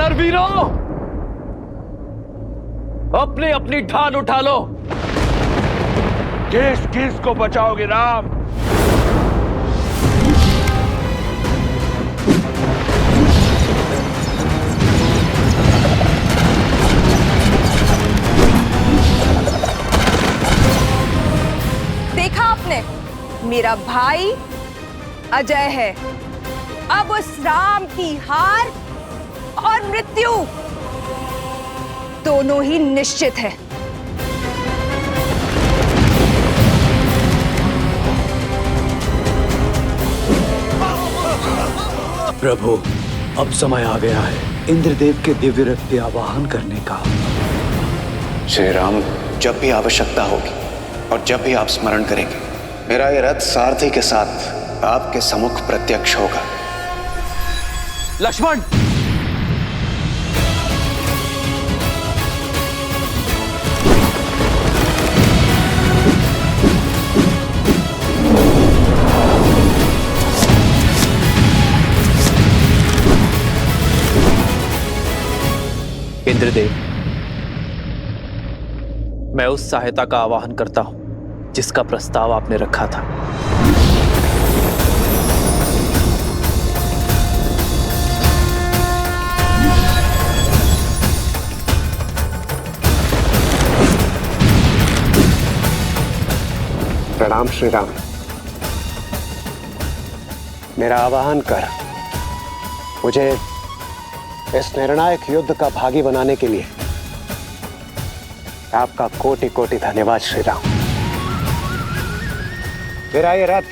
वानर वीरों, अपनी अपनी ढाल उठा लो। किस किस को बचाओगे राम? देखा आपने, मेरा भाई अजय है। अब उस राम की हार और मृत्यु दोनों ही निश्चित है। प्रभु, अब समय आ गया है इंद्रदेव के दिव्य रथ के आवाहन करने का। श्री राम, जब भी आवश्यकता होगी और जब भी आप स्मरण करेंगे, मेरा ये रथ सारथी के साथ आपके सम्मुख प्रत्यक्ष होगा। लक्ष्मण, इंद्रदेव, मैं उस सहायता का आवाहन करता हूं जिसका प्रस्ताव आपने रखा था। प्रणाम श्री राम। मेरा आवाहन कर मुझे इस निर्णायक युद्ध का भागी बनाने के लिए आपका कोटि कोटि धन्यवाद श्री राम। मेरा ये रथ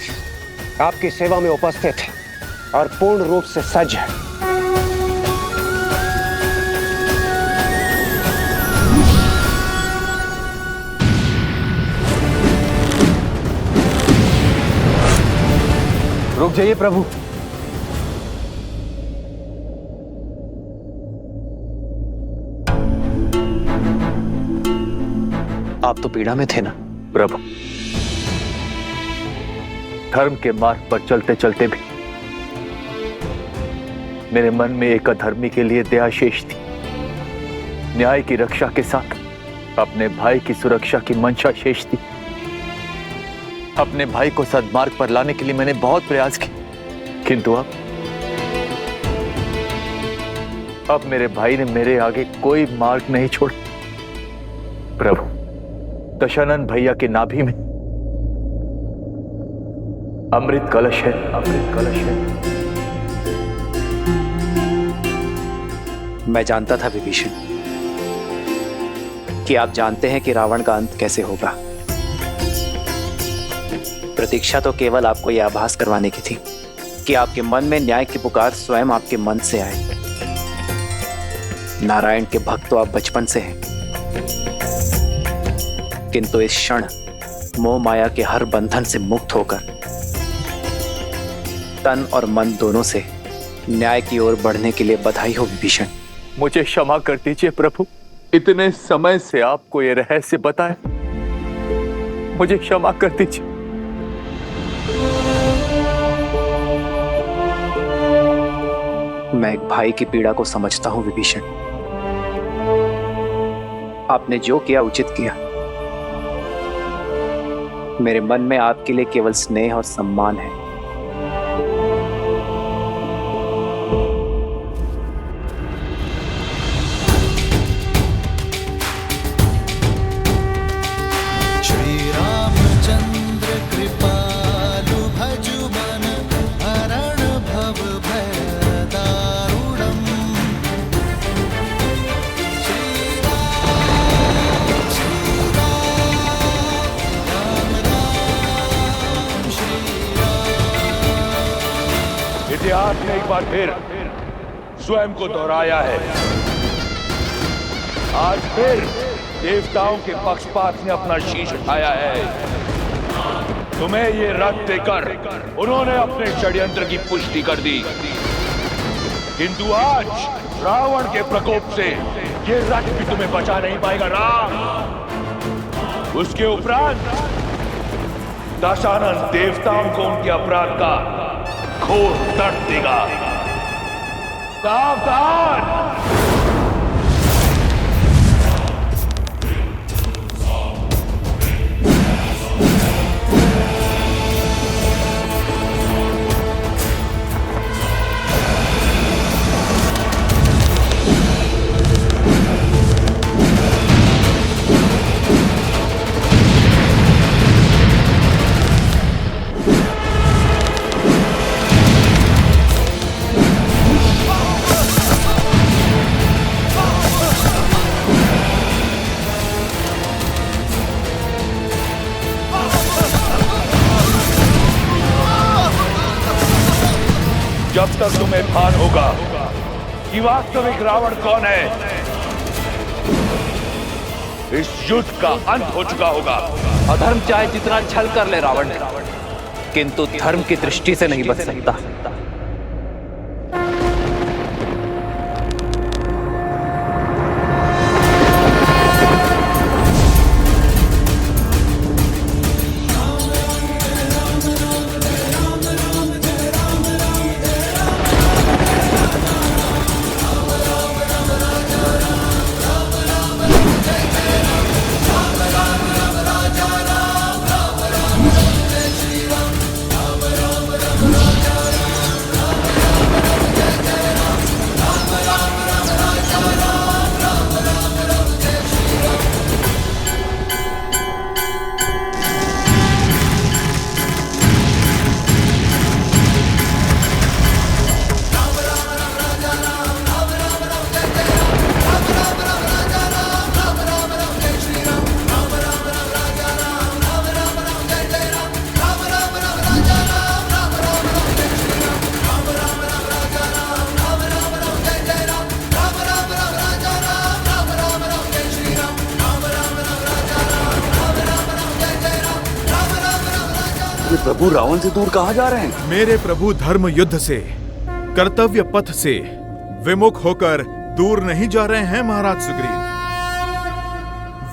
आपकी सेवा में उपस्थित है और पूर्ण रूप से सज्ज है। रुक जाइए प्रभु। आप तो पीड़ा में थे ना प्रभु, धर्म के मार्ग पर चलते चलते भी मेरे मन में एक अधर्मी के लिए दया शेष थी। न्याय की रक्षा के साथ अपने भाई की सुरक्षा की मंशा शेष थी। अपने भाई को सद्मार्ग पर लाने के लिए मैंने बहुत प्रयास किए, किंतु अब मेरे भाई ने मेरे आगे कोई मार्ग नहीं छोड़ा। प्रभु, दशानन भैया के नाभि में अमृत कलश है, अमृत कलश है। मैं जानता था विभीषण कि आप जानते हैं कि रावण का अंत कैसे होगा। प्रतीक्षा तो केवल आपको यह आभास करवाने की थी कि आपके मन में न्याय की पुकार स्वयं आपके मन से आए। नारायण के भक्त तो आप बचपन से हैं, किंतु इस क्षण मोह माया के हर बंधन से मुक्त होकर तन और मन दोनों से न्याय की ओर बढ़ने के लिए बधाई हो विभीषण। मुझे क्षमा कर दीजिए प्रभु, इतने समय से आपको ये रहस्य बताए, मुझे क्षमा कर दीजिए। मैं एक भाई की पीड़ा को समझता हूं विभीषण। आपने जो किया उचित किया। मेरे मन में आपके लिए केवल स्नेह और सम्मान है। श्री रामचंद्र कृपालु भजु मन हरण भव भय दारुणम्। श्री राम श्री राम। इतिहास ने एक बार फिर स्वयं को दोहराया है। आज फिर देवताओं के पक्षपात ने अपना शीश उठाया है। तुम्हें ये रथ देकर उन्होंने अपने षड्यंत्र की पुष्टि कर दी, किंतु आज रावण के प्रकोप से ये रथ भी तुम्हें बचा नहीं पाएगा राम। उसके उपरांत दशानन देवताओं को उनके अपराध का घोर दंड देगा। सावधान! तब तक तुम्हें भान होगा कि वास्तविक रावण कौन है। इस युद्ध का अंत हो चुका होगा। अधर्म चाहे जितना छल कर ले रावण, किंतु धर्म की दृष्टि से नहीं बच सकता। प्रभु रावण से दूर कहाँ जा रहे हैं? मेरे प्रभु धर्म युद्ध से, कर्तव्य पथ से विमुख होकर दूर नहीं जा रहे हैं महाराज सुग्रीव।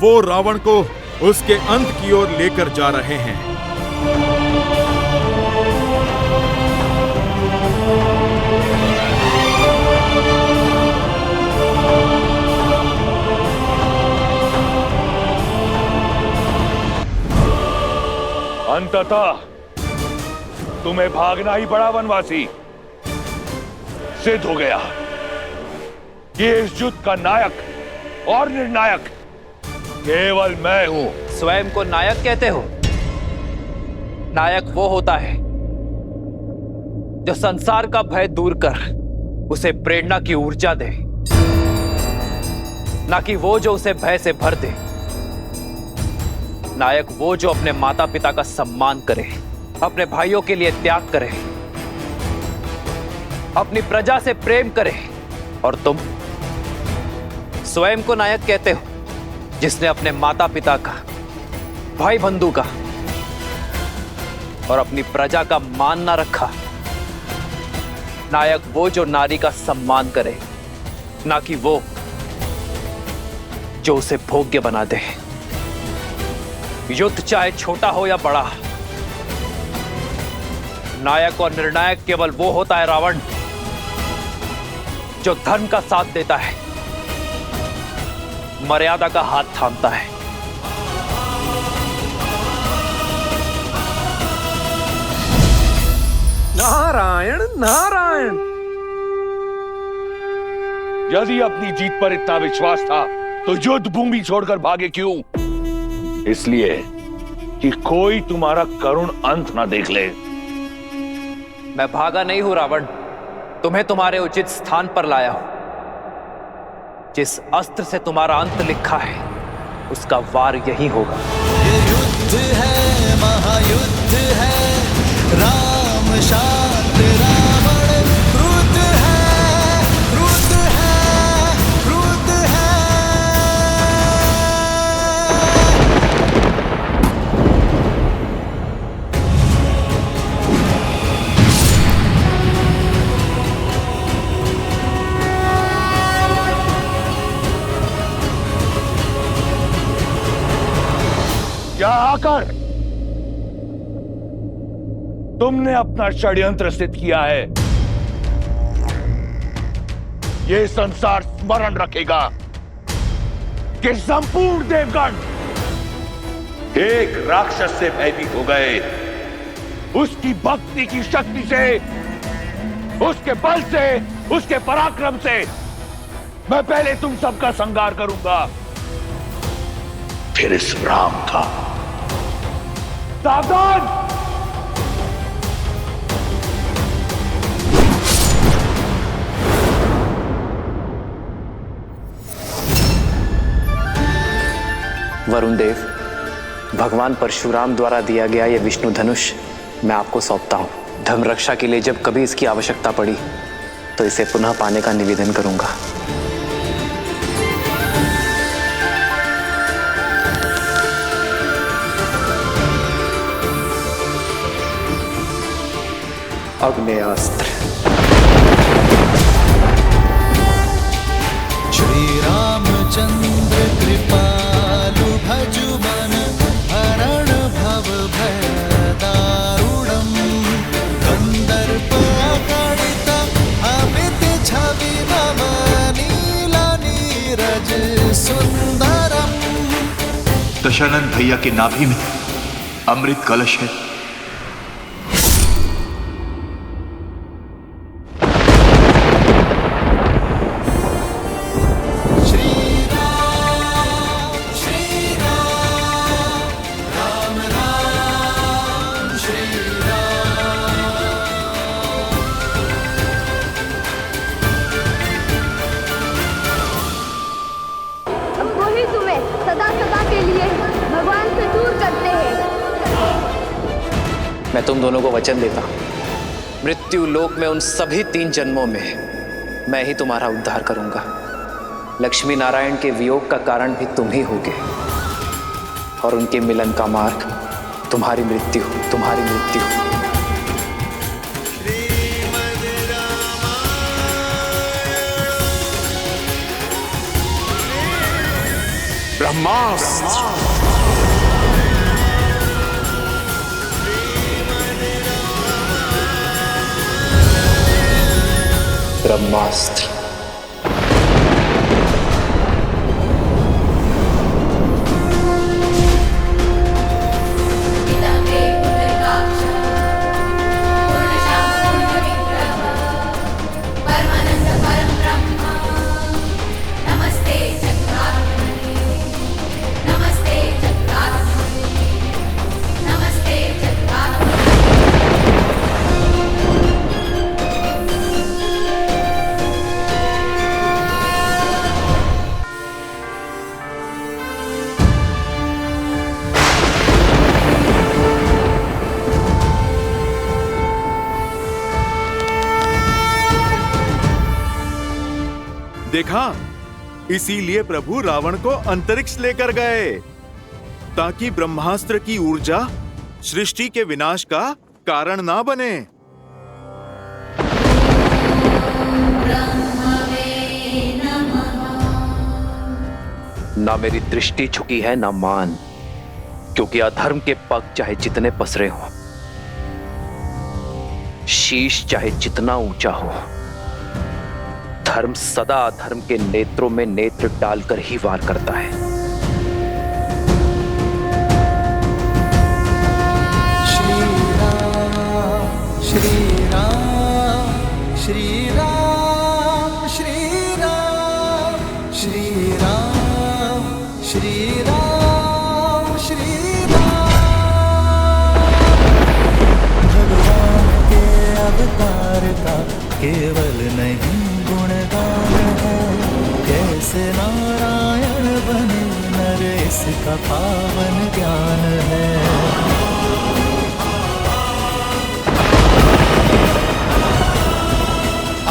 वो रावण को उसके अंत की ओर लेकर जा रहे हैं। अंततः तुम्हें भागना ही पड़ा वनवासी। सिद्ध हो गया कि इस युद्ध का नायक और निर्णायक केवल मैं हूं। स्वयं को नायक कहते हो? नायक वो होता है जो संसार का भय दूर कर उसे प्रेरणा की ऊर्जा दे, ना कि वो जो उसे भय से भर दे। नायक वो जो अपने माता पिता का सम्मान करे, अपने भाइयों के लिए त्याग करे, अपनी प्रजा से प्रेम करे। और तुम स्वयं को नायक कहते हो जिसने अपने माता पिता का, भाई बंधु का और अपनी प्रजा का मान ना रखा। नायक वो जो नारी का सम्मान करे, ना कि वो जो उसे भोग्य बना दे। युद्ध चाहे छोटा हो या बड़ा, नायक और निर्णायक केवल वो होता है रावण जो धर्म का साथ देता है, मर्यादा का हाथ थामता है। नारायण नारायण। यदि अपनी जीत पर इतना विश्वास था तो युद्ध भूमि छोड़कर भागे क्यों? इसलिए कि कोई तुम्हारा करुण अंत ना देख ले। मैं भागा नहीं हूं रावण, तुम्हें तुम्हारे उचित स्थान पर लाया हूं। जिस अस्त्र से तुम्हारा अंत लिखा है उसका वार यही होगा। ये युद्ध है, महायुद्ध है, राम शांत रावण क्रुद्ध है, क्रुद्ध है, क्रुद्ध है। क्या आकर तुमने अपना षड्यंत्र सिद्ध किया है? ये संसार स्मरण रखेगा कि संपूर्ण देवगण एक राक्षस से भयभीत हो गए। उसकी भक्ति की शक्ति से, उसके बल से, उसके पराक्रम से मैं पहले तुम सबका संहार करूंगा, फिर इस राम का। सावधान! वरुण देव, भगवान परशुराम द्वारा दिया गया यह विष्णु धनुष मैं आपको सौंपता हूं। धर्म रक्षा के लिए जब कभी इसकी आवश्यकता पड़ी तो इसे पुनः पाने का निवेदन करूंगा। अग्नेयास्त्र। श्री रामचंद्र कृपालु भजु मन हरण भव भय दारुणम कंदर्प अगणित अमित छवि नव नील नीरज सुंदरम। दशानंद भैया की नाभि में अमृत कलश है। वही तुम्हें सदा सदा के लिए भगवान से दूर करते हैं। मैं तुम दोनों को वचन देता हूं, मृत्यु लोक में उन सभी 3 जन्मों में मैं ही तुम्हारा उद्धार करूंगा। लक्ष्मी नारायण के वियोग का कारण भी तुम ही होगे और उनके मिलन का मार्ग तुम्हारी मृत्यु, तुम्हारी मृत्यु। ब्रह्मास्त्र। ब्रह्मास्त्र। देखा, इसीलिए प्रभु रावण को अंतरिक्ष लेकर गए ताकि ब्रह्मास्त्र की ऊर्जा सृष्टि के विनाश का कारण ना बने। ना मेरी दृष्टि झुकी है ना मान, क्योंकि अधर्म के पग चाहे जितने पसरे हों, शीश चाहे जितना ऊंचा हो, धर्म सदा अधर्म के नेत्रों में नेत्र डालकर ही वार करता है। श्री राम श्री राम श्री राम श्री राम श्री राम श्री राम श्री राम। भगवान के अवतार का केवल नहीं गुणगान है, कैसे नारायण बने नर इसका पावन ज्ञान है।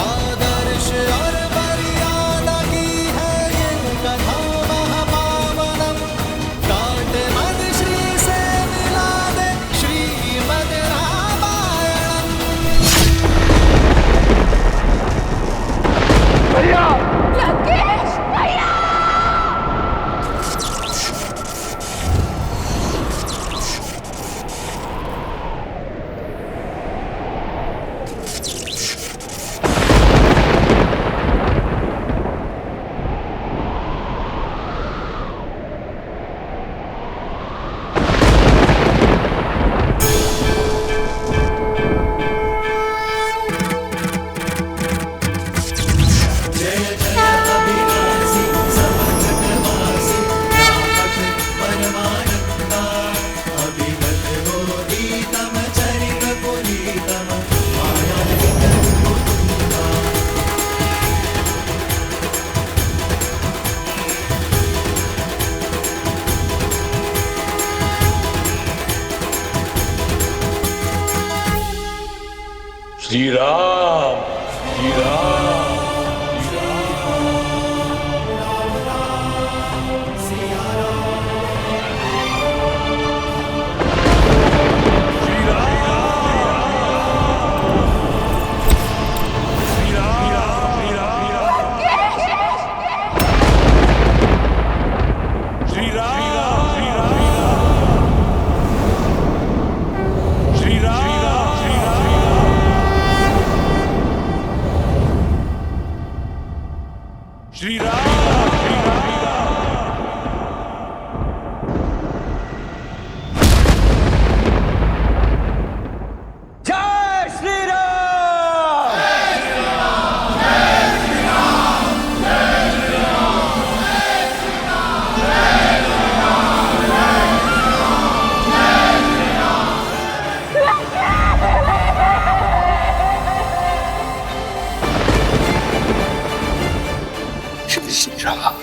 आदर्श और मर्यादा की है ये कथा महापावनम, काट मद श्री से मिला दे श्रीमद् रामायणम। लंकेश भैया! श्री राम, श्री राम। श्री राम, जय श्री राम। श्री राम।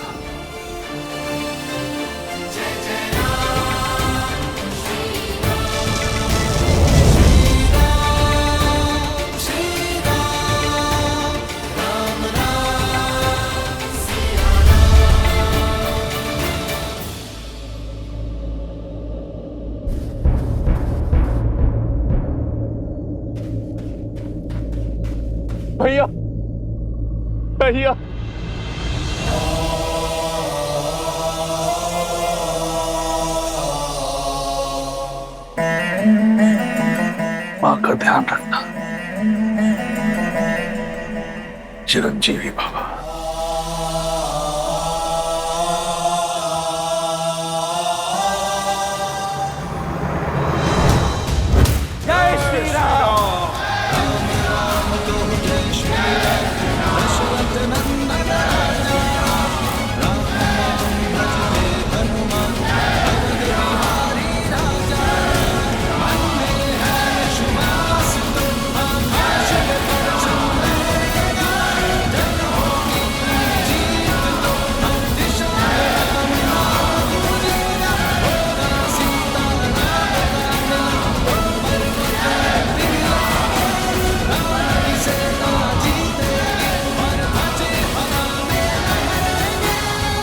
भैया, भैया, माँ का ध्यान रखना। चिरंजीवी बाबा। जय श्री राम।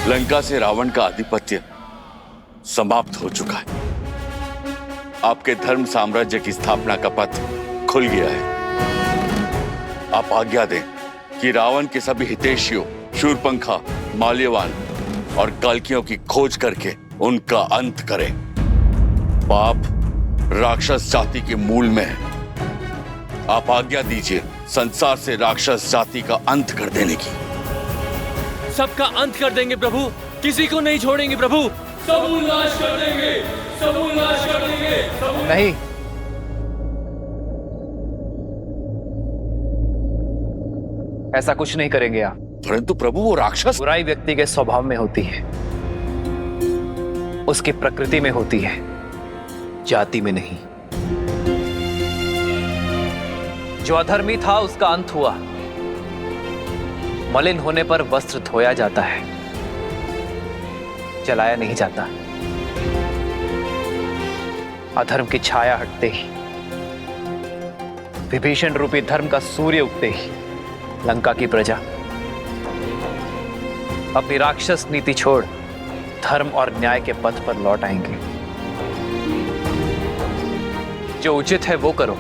लंका से रावण का आधिपत्य समाप्त हो चुका है। आपके धर्म साम्राज्य की स्थापना का पथ खुल गया है। आप आज्ञा दें कि रावण के सभी हितैषियों शूरपंखा, माल्यवान और कल्कियों की खोज करके उनका अंत करें। पाप राक्षस जाति के मूल में है। आप आज्ञा दीजिए संसार से राक्षस जाति का अंत कर देने की। सबका अंत कर देंगे प्रभु, किसी को नहीं छोड़ेंगे प्रभु। सबूत नाश कर देंगे, सबूत नाश कर देंगे। नहीं, ऐसा कुछ नहीं करेंगे आप। परंतु प्रभु वो राक्षस। बुराई व्यक्ति के स्वभाव में होती है, उसकी प्रकृति में होती है, जाति में नहीं। जो अधर्मी था उसका अंत हुआ। मलिन होने पर वस्त्र धोया जाता है, जलाया नहीं जाता। अधर्म की छाया हटते ही, विभीषण रूपी धर्म का सूर्य उगते ही लंका की प्रजा अपनी राक्षस नीति छोड़ धर्म और न्याय के पथ पर लौट आएंगे। जो उचित है वो करो।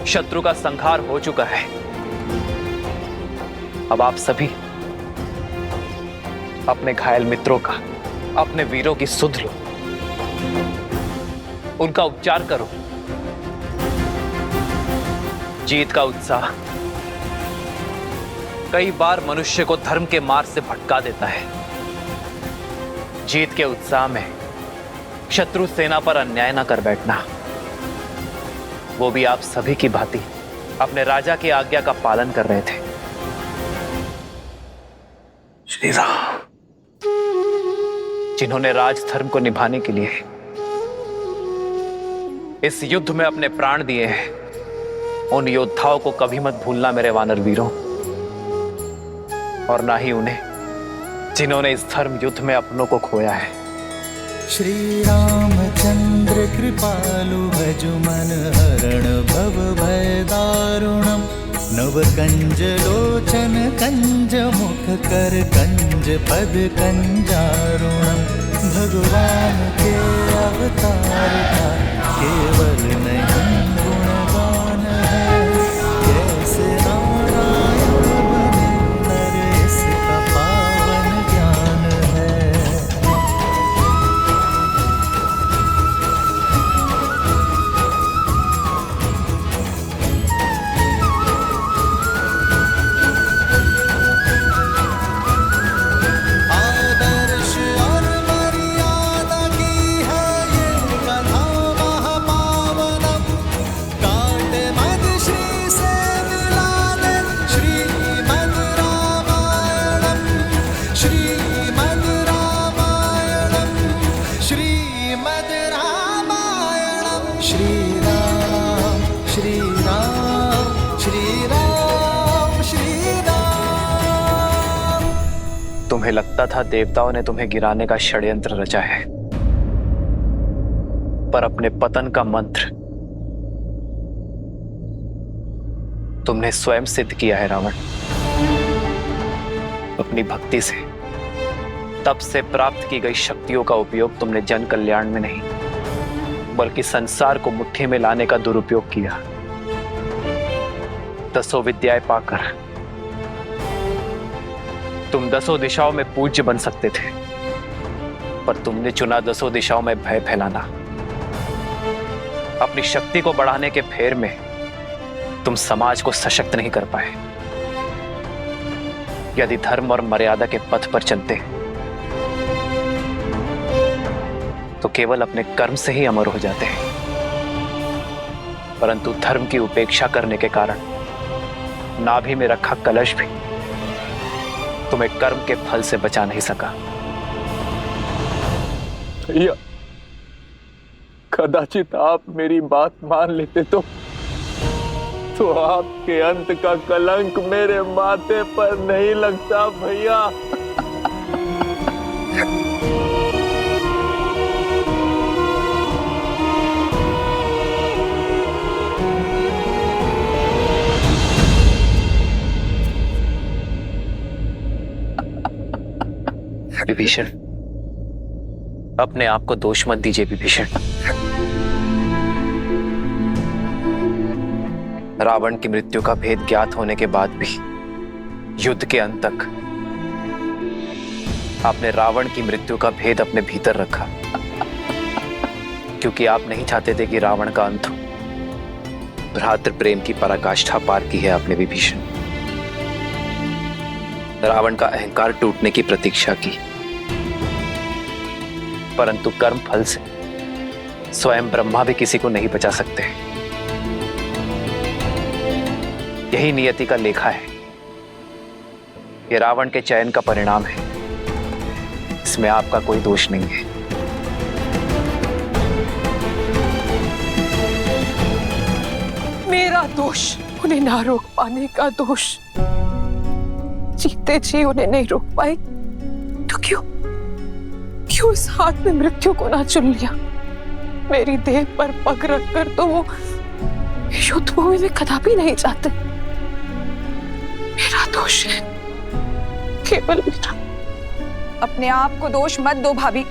शत्रु का संहार हो चुका है। अब आप सभी अपने घायल मित्रों का, अपने वीरों की सुध लो, उनका उपचार करो। जीत का उत्साह कई बार मनुष्य को धर्म के मार्ग से भटका देता है। जीत के उत्साह में शत्रु सेना पर अन्याय ना कर बैठना, वो भी आप सभी की भांति अपने राजा की आज्ञा का पालन कर रहे थे। श्री राम। जिन्होंने राजधर्म को निभाने के लिए इस युद्ध में अपने प्राण दिए हैं, उन योद्धाओं को कभी मत भूलना मेरे वानर वीरों, और ना ही उन्हें जिन्होंने इस धर्म युद्ध में अपनों को खोया है। श्री रामचंद्र कृपालु भज मन हरण भव भय दारुणम नव कंज लोचन कंज मुख कर कंज पद कंजारुणम भगवान के अवतार का केवल नहीं गुणगान है कैसे नारायण बने नर इसका पावन ज्ञान है। आदर्श और मर्यादा की है ये कथा महापावनम कांटे मद श्री से मिला दे श्रीमद् रामायणम श्रीमद् रामायणम श्रीमद् रामायणम श्री राम श्री राम श्री राम श्री राम। तुम्हें लगता था देवताओं ने तुम्हें गिराने का षड्यंत्र रचा है, पर अपने पतन का मंत्र तुमने स्वयं सिद्ध किया है रावण। अपनी भक्ति से तप से प्राप्त की गई शक्तियों का उपयोग तुमने जन कल्याण में नहीं बल्कि संसार को मुट्ठी में लाने का दुरुपयोग किया। 10 विद्याएं पाकर तुम 10 दिशाओं में पूज्य बन सकते थे, पर तुमने चुना 10 दिशाओं में भय फैलाना। अपनी शक्ति को बढ़ाने के फेर में तुम समाज को सशक्त नहीं कर पाए। यदि धर्म और मर्यादा के पथ पर चलते तो केवल अपने कर्म से ही अमर हो जाते हैं, परंतु धर्म की उपेक्षा करने के कारण नाभि में रखा कलश भी तुम्हें कर्म के फल से बचा नहीं सका। भैया, कदाचित आप मेरी बात मान लेते तो आपके अंत का कलंक मेरे माथे पर नहीं लगता भैया। विभीषण, अपने आप को दोष मत दीजिए विभीषण। रावण की मृत्यु का भेद ज्ञात होने के बाद भी युद्ध के अंत तक आपने रावण की मृत्यु का भेद अपने भीतर रखा, क्योंकि आप नहीं चाहते थे कि रावण का अंत हो। भ्रातृ प्रेम की पराकाष्ठा पार की है आपने विभीषण। रावण का अहंकार टूटने की प्रतीक्षा की, परंतु कर्म फल से स्वयं ब्रह्मा भी किसी को नहीं बचा सकते। यही नियति का लेखा है। यह रावण के चयन का परिणाम है, इसमें आपका कोई दोष नहीं है। मेरा दोष उन्हें ना रोक पाने का दोष। जीते जी उन्हें नहीं रोक पाए तो क्यों उस हाथ में मृत्यु को ना चुन लिया। मेरी देह पर पग रखकर तो वो युद्ध भूमि में कदापि नहीं जाते। मेरा दोष है, केवल मेरा। अपने आप को दोष मत दो भाभी।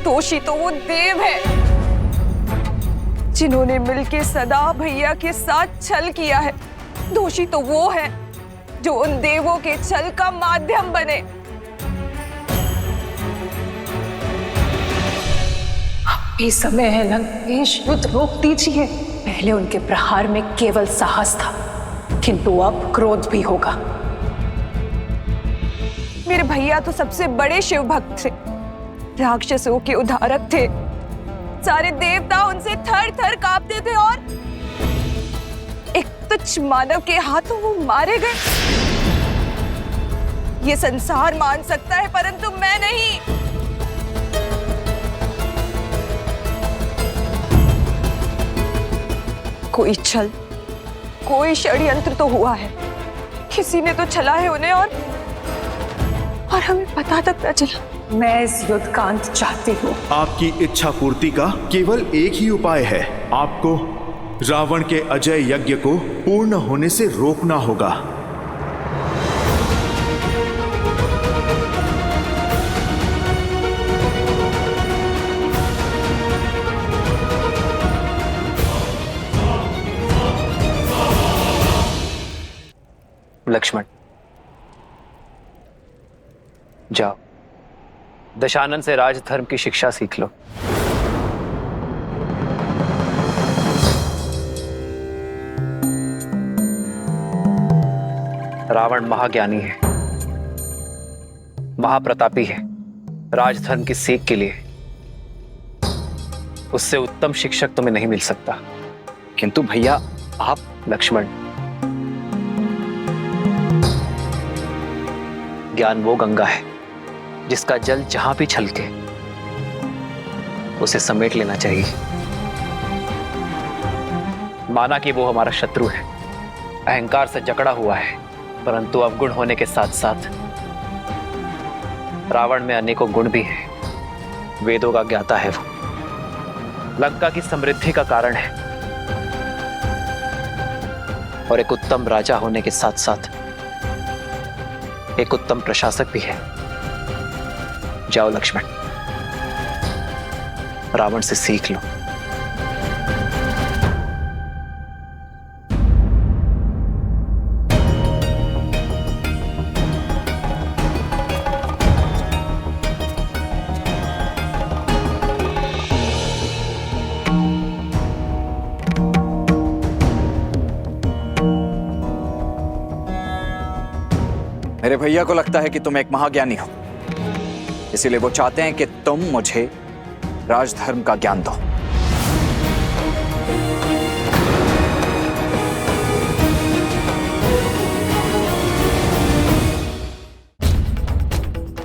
दोषी तो वो देव है जिन्होंने मिलके सदा भैया के साथ छल किया है। दोषी तो वो है जो उन देवों के छल का माध्यम बने। अभी समय है लंकेश, युद्ध रोक दीजिए। पहले उनके प्रहार में केवल साहस था, किंतु अब क्रोध भी होगा। मेरे भैया तो सबसे बड़े शिव भक्त थे, राक्षसों के उद्धारक थे। सारे देवता उनसे थर थर कांपते थे और एक तुच्छ मानव के हाथों वो मारे गए। ये संसार मान सकता है, परंतु मैं नहीं। कोई छल, कोई षड्यंत्र तो हुआ है। किसी ने तो छला है उन्हें और हमें पता तक न चला। मैं इस युद्ध का अंत चाहती हूँ। आपकी इच्छा पूर्ति का केवल एक ही उपाय है। आपको रावण के अजय यज्ञ को पूर्ण होने से रोकना होगा। लक्ष्मण, जाओ दशानन से राजधर्म की शिक्षा सीख लो। रावण महाज्ञानी है, महाप्रतापी है। राजधर्म की सीख के लिए उससे उत्तम शिक्षक तुम्हें नहीं मिल सकता। किंतु भैया आप। लक्ष्मण, ज्ञान वो गंगा है जिसका जल जहां भी छलके उसे समेट लेना चाहिए। माना कि वो हमारा शत्रु है, अहंकार से जकड़ा हुआ है, परंतु अवगुण होने के साथ साथ रावण में अनेकों गुण भी हैं। वेदों का ज्ञाता है वो, लंका की समृद्धि का कारण है और एक उत्तम राजा होने के साथ साथ एक उत्तम प्रशासक भी है। जाओ लक्ष्मण, रावण से सीख लो। मेरे भैया को लगता है कि तुम एक महाज्ञानी हो, इसीलिए वो चाहते हैं कि तुम मुझे राजधर्म का ज्ञान दो।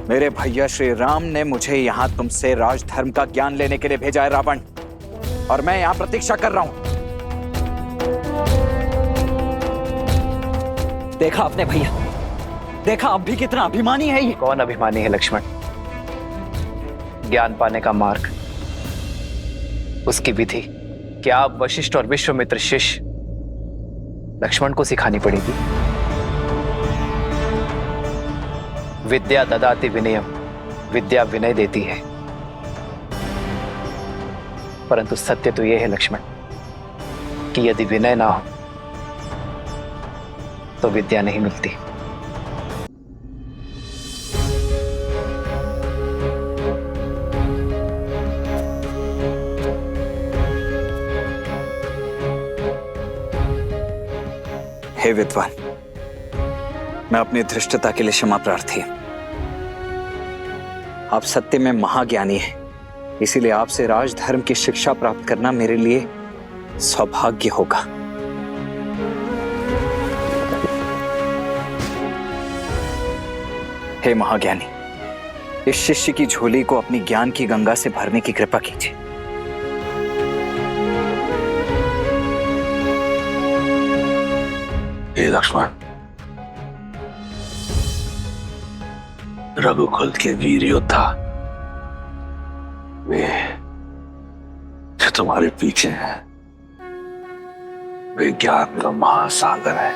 मेरे भैया श्री राम ने मुझे यहां तुमसे राजधर्म का ज्ञान लेने के लिए भेजा है रावण, और मैं यहां प्रतीक्षा कर रहा हूं। देखा आपने भैया, देखा अब भी कितना अभिमानी है ये। कौन अभिमानी है लक्ष्मण? ज्ञान पाने का मार्ग, उसकी विधि क्या आप वशिष्ठ और विश्वामित्र शिष्य लक्ष्मण को सिखानी पड़ेगी। विद्या ददाति विनयम, विद्या विनय देती है, परंतु सत्य तो यह है लक्ष्मण कि यदि विनय ना हो तो विद्या नहीं मिलती। हे विद्वान, मैं अपनी धृष्टता के लिए क्षमा प्रार्थी हूं। आप सत्य में महाज्ञानी हैं, इसीलिए आपसे राजधर्म की शिक्षा प्राप्त करना मेरे लिए सौभाग्य होगा। हे महाज्ञानी, इस शिष्य की झोली को अपनी ज्ञान की गंगा से भरने की कृपा कीजिए। हे लक्ष्मण, रघुकुल के वीर योद्धा वे जो तुम्हारे पीछे हैं, वे ज्ञान का महासागर है।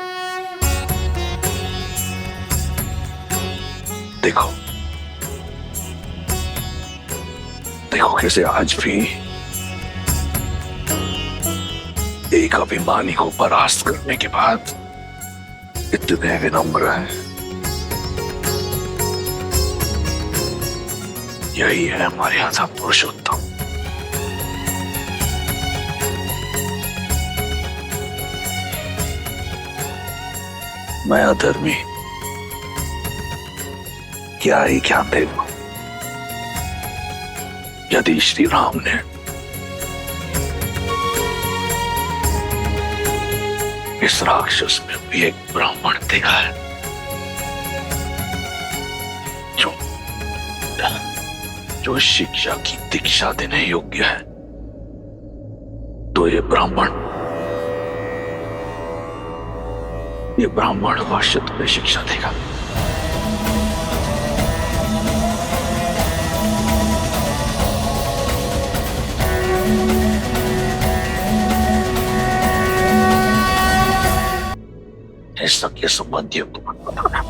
देखो देखो कैसे आज भी एक अभिमानी को परास्त करने के बाद इतने विनम्र हैं। यही है हमारे यहां का पुरुषोत्तम। मैं अधर्मी क्या ही ज्ञान दे दूं। यदि श्री राम ने इस राक्षस में भी एक ब्राह्मण देखा है जो शिक्षा की दीक्षा देने योग्य है, तो ये ब्राह्मण अवश्य तुम्हें शिक्षा देगा। सगे संबंधियों को मत बताना।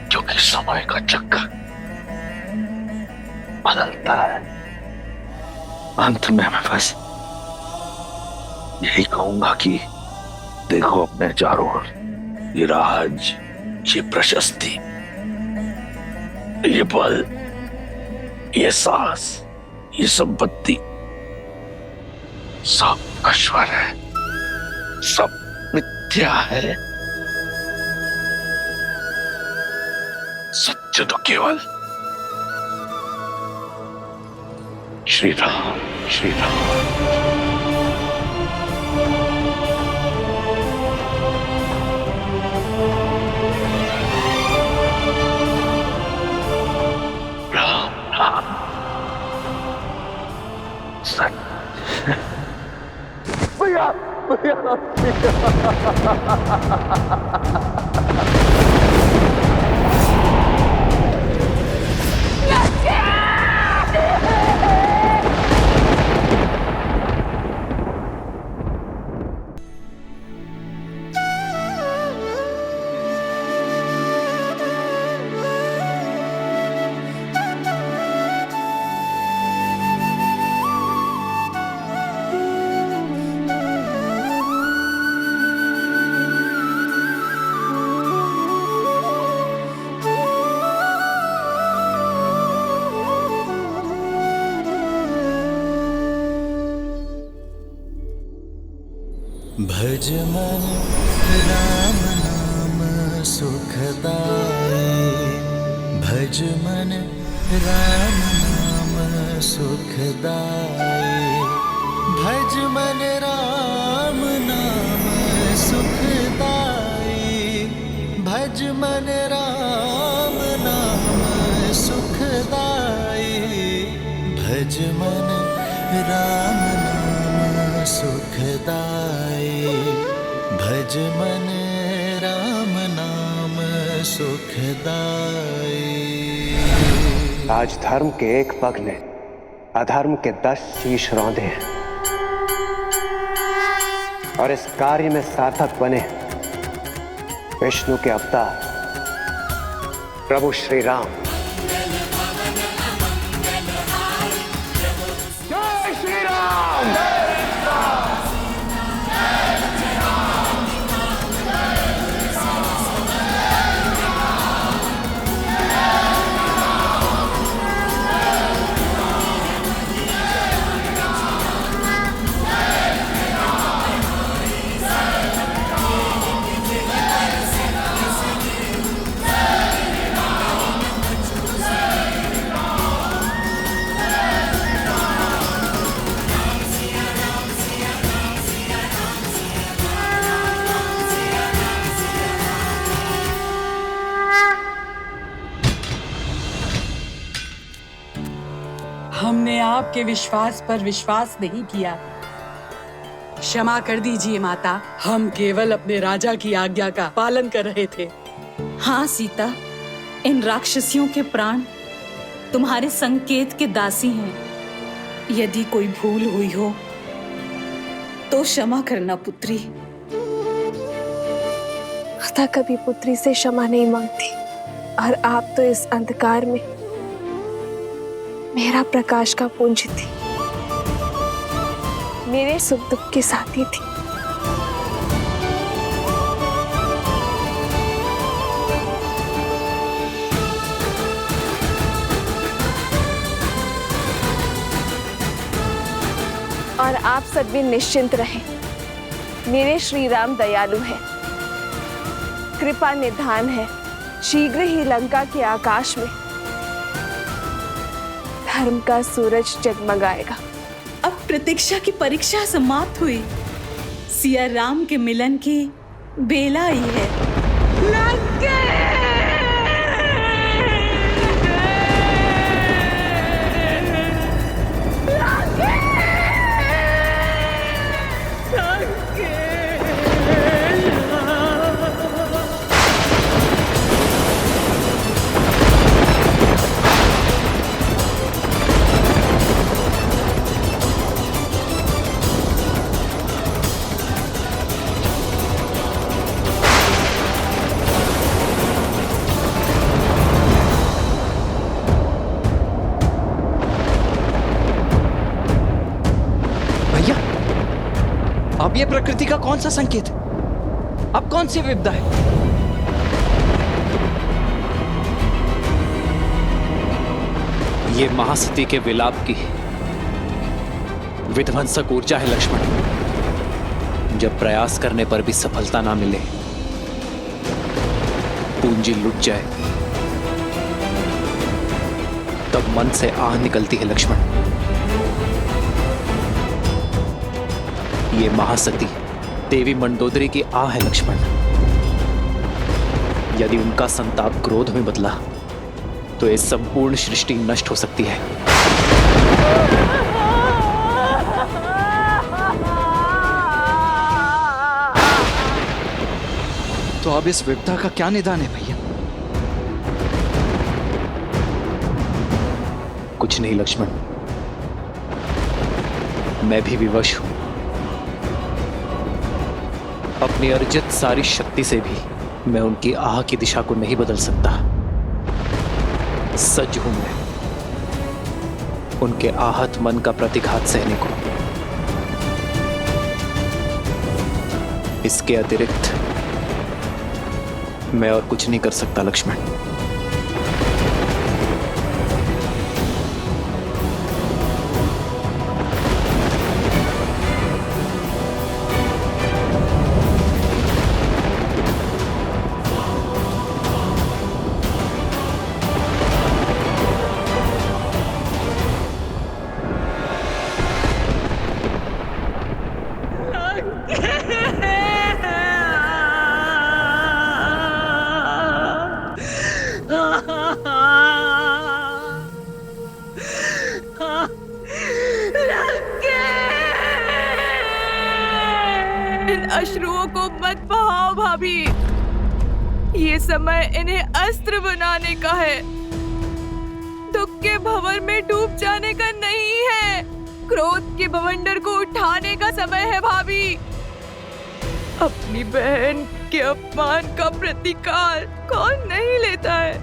क्योंकि समय का चक्कर बदलता है। अंत में मैं बस यही कहूंगा कि देखो अपने चारों ओर, ये राज, ये प्रशस्ति, ये बल, ये साहस, ये संपत्ति सब नश्वर है, सब मिथ्या है। सत्य तो केवल श्री राम, श्री राम। भैया भैया भज मन राम नाम सुखदाई, भज मन राम नाम सुखदाई, भज मन राम नाम सुखदाई, भज मन राम नाम सुखदाई, भज मन राम नाम सुखदाई, भज मन राम नाम सुखदाई। आज धर्म के एक पग ने अधर्म के 10 शीश रौंदे हैं और इस कार्य में सार्थक बने विष्णु के अवतार प्रभु श्री राम। जय श्री राम। हमने आपके विश्वास पर विश्वास नहीं किया। क्षमा कर दीजिए माता, हम केवल अपने राजा की आज्ञा का पालन कर रहे थे। हाँ सीता, इन राक्षसियों के प्राण तुम्हारे संकेत के दासी हैं। यदि कोई भूल हुई हो तो क्षमा करना पुत्री। माता कभी पुत्री से क्षमा नहीं मांगती और आप तो इस अंधकार में मेरा प्रकाश का पुंज थी, मेरे सुख दुख के साथी थी। और आप सब भी निश्चिंत रहें, मेरे श्री राम दयालु हैं, कृपा निधान है। शीघ्र ही लंका के आकाश में धर्म का सूरज जगमगाएगा। अब प्रतीक्षा की परीक्षा समाप्त हुई, सिया राम के मिलन की बेला आई है। ये प्रकृति का कौन सा संकेत है? अब कौन सी विपदा है? ये महासती के विलाप की विध्वंसक ऊर्जा है लक्ष्मण। जब प्रयास करने पर भी सफलता ना मिले, पूंजी लुट जाए, तब मन से आह निकलती है लक्ष्मण। ये महासती देवी मंडोदरी की आह है लक्ष्मण। यदि उनका संताप क्रोध में बदला तो ये संपूर्ण सृष्टि नष्ट हो सकती है। तो अब इस विपदा का क्या निदान है भैया? कुछ नहीं लक्ष्मण, मैं भी विवश हूं। अपनी अर्जित सारी शक्ति से भी मैं उनकी आह की दिशा को नहीं बदल सकता। सज्ज हूं मैं उनके आहत मन का प्रतिघात सहने को। इसके अतिरिक्त मैं और कुछ नहीं कर सकता लक्ष्मण। इन अश्रुओं को मत बहाओ भाभी। ये समय इन्हें अस्त्र बनाने का है, दुख के भंवर में डूब जाने का नहीं है। क्रोध के बवंडर को उठाने का समय है भाभी। अपनी बहन के अपमान का प्रतिकार कौन नहीं लेता है?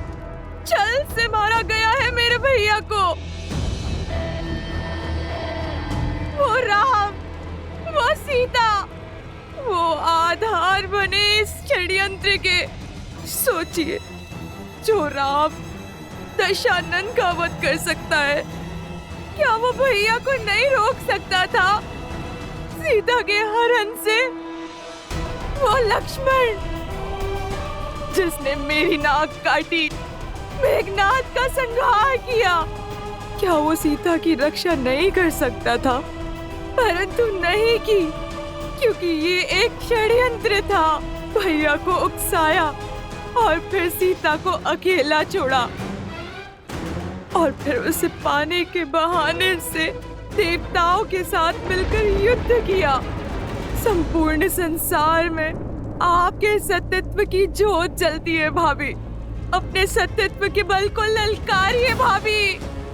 छल से मारा गया है मेरे भैया को। वो राम, वो सीता, वो आधार बने इस षड्यंत्र के। सोचिए, जो राम दशानन का वध कर सकता है, क्या वो भैया को नहीं रोक सकता था सीता के हरण से? वो लक्ष्मण जिसने मेरी नाक काटी, मेघनाद का संहार किया, क्या वो सीता की रक्षा नहीं कर सकता था? परंतु नहीं की, क्योंकि ये एक षड्यंत्र था। भैया को उकसाया और फिर सीता को अकेला छोड़ा और फिर उसे पाने के बहाने से देवताओं के साथ मिलकर युद्ध किया। संपूर्ण संसार में आपके सत्यत्व की ज्योत जलती है भाभी। अपने सत्यत्व के बल को ललकारिए भाभी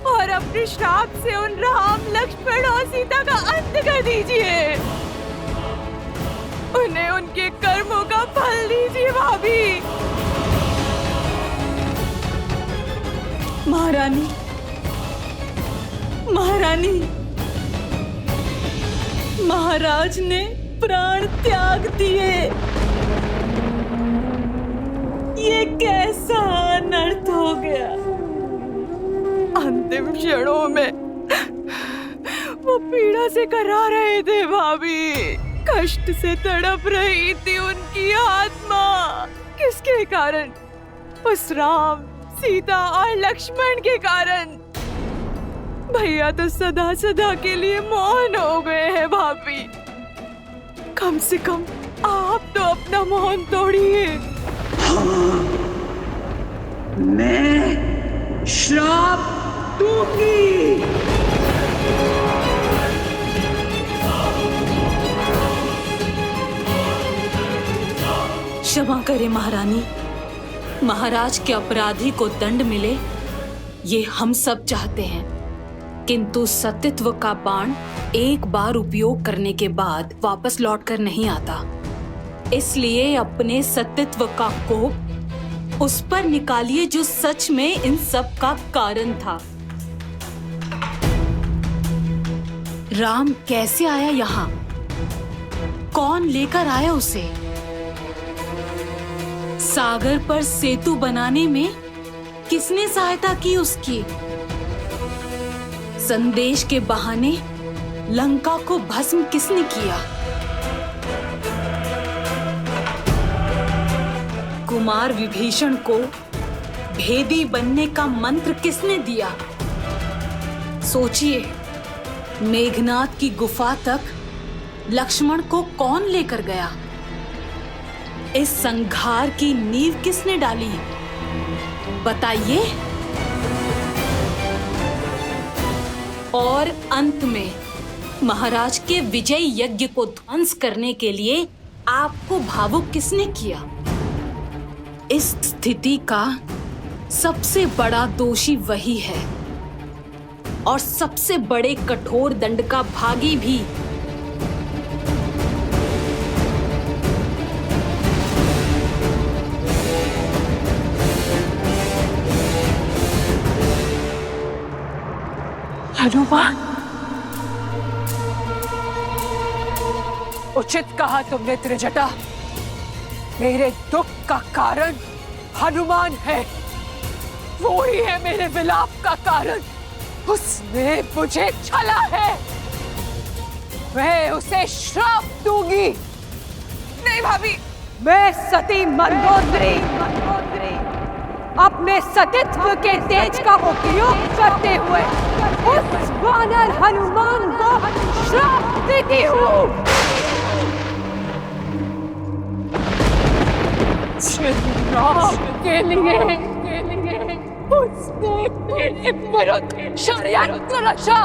और अपने श्राप से उन राम, लक्ष्मण और सीता का अंत कर दीजिए। उन्हें उनके कर्मों का फल दीजिए भाभी। महारानी, महारानी, महाराज ने प्राण त्याग दिए। ये कैसा अनर्थ हो गया? अंतिम क्षणों में वो पीड़ा से करा रहे थे भाभी। कष्ट से तड़प रही थी उनकी आत्मा। किसके कारण? उस राम, सीता और लक्ष्मण के कारण। भैया तो सदा सदा के लिए मौन हो गए हैं भाभी। कम से कम आप तो अपना मौन तोड़िए। मैं श्राप दूंगी। क्षमा करें महारानी, महाराज के अपराधी को दंड मिले, ये हम सब चाहते हैं। किंतु सत्यत्व का बाण एक बार उपयोग करने के बाद वापस लौटकर नहीं आता। इसलिए अपने सत्यत्व का कोप उस पर निकालिए जो सच में इन सब का कारण था। राम कैसे आया यहाँ? कौन लेकर आया उसे? सागर पर सेतु बनाने में किसने सहायता की उसकी? संदेश के बहाने लंका को भस्म किसने किया? कुमार विभीषण को भेदी बनने का मंत्र किसने दिया? सोचिए, मेघनाद की गुफा तक लक्ष्मण को कौन लेकर गया? इस संघार की नींव किसने डाली? बताइए। और अंत में महाराज के विजय यज्ञ को ध्वंस करने के लिए आपको भावुक किसने किया? इस स्थिति का सबसे बड़ा दोषी वही है और सबसे बड़े कठोर दंड का भागी भी। हनुमान, उचित कहा तुमने त्रिजटा। मेरे दुख का कारण हनुमान है। वो ही है मेरे विलाप का कारण। उसने मुझे छला है। मैं उसे श्राप दूंगी। नहीं भाभी, मैं सती मंदोदरी अपने सतीत्व के तेज का उपयोग करते हुए उस वानर हनुमान को श्राप देती हूँ। श्रीराम के लिए उसने मेरे विरुद्ध षड्यंत्र रचा।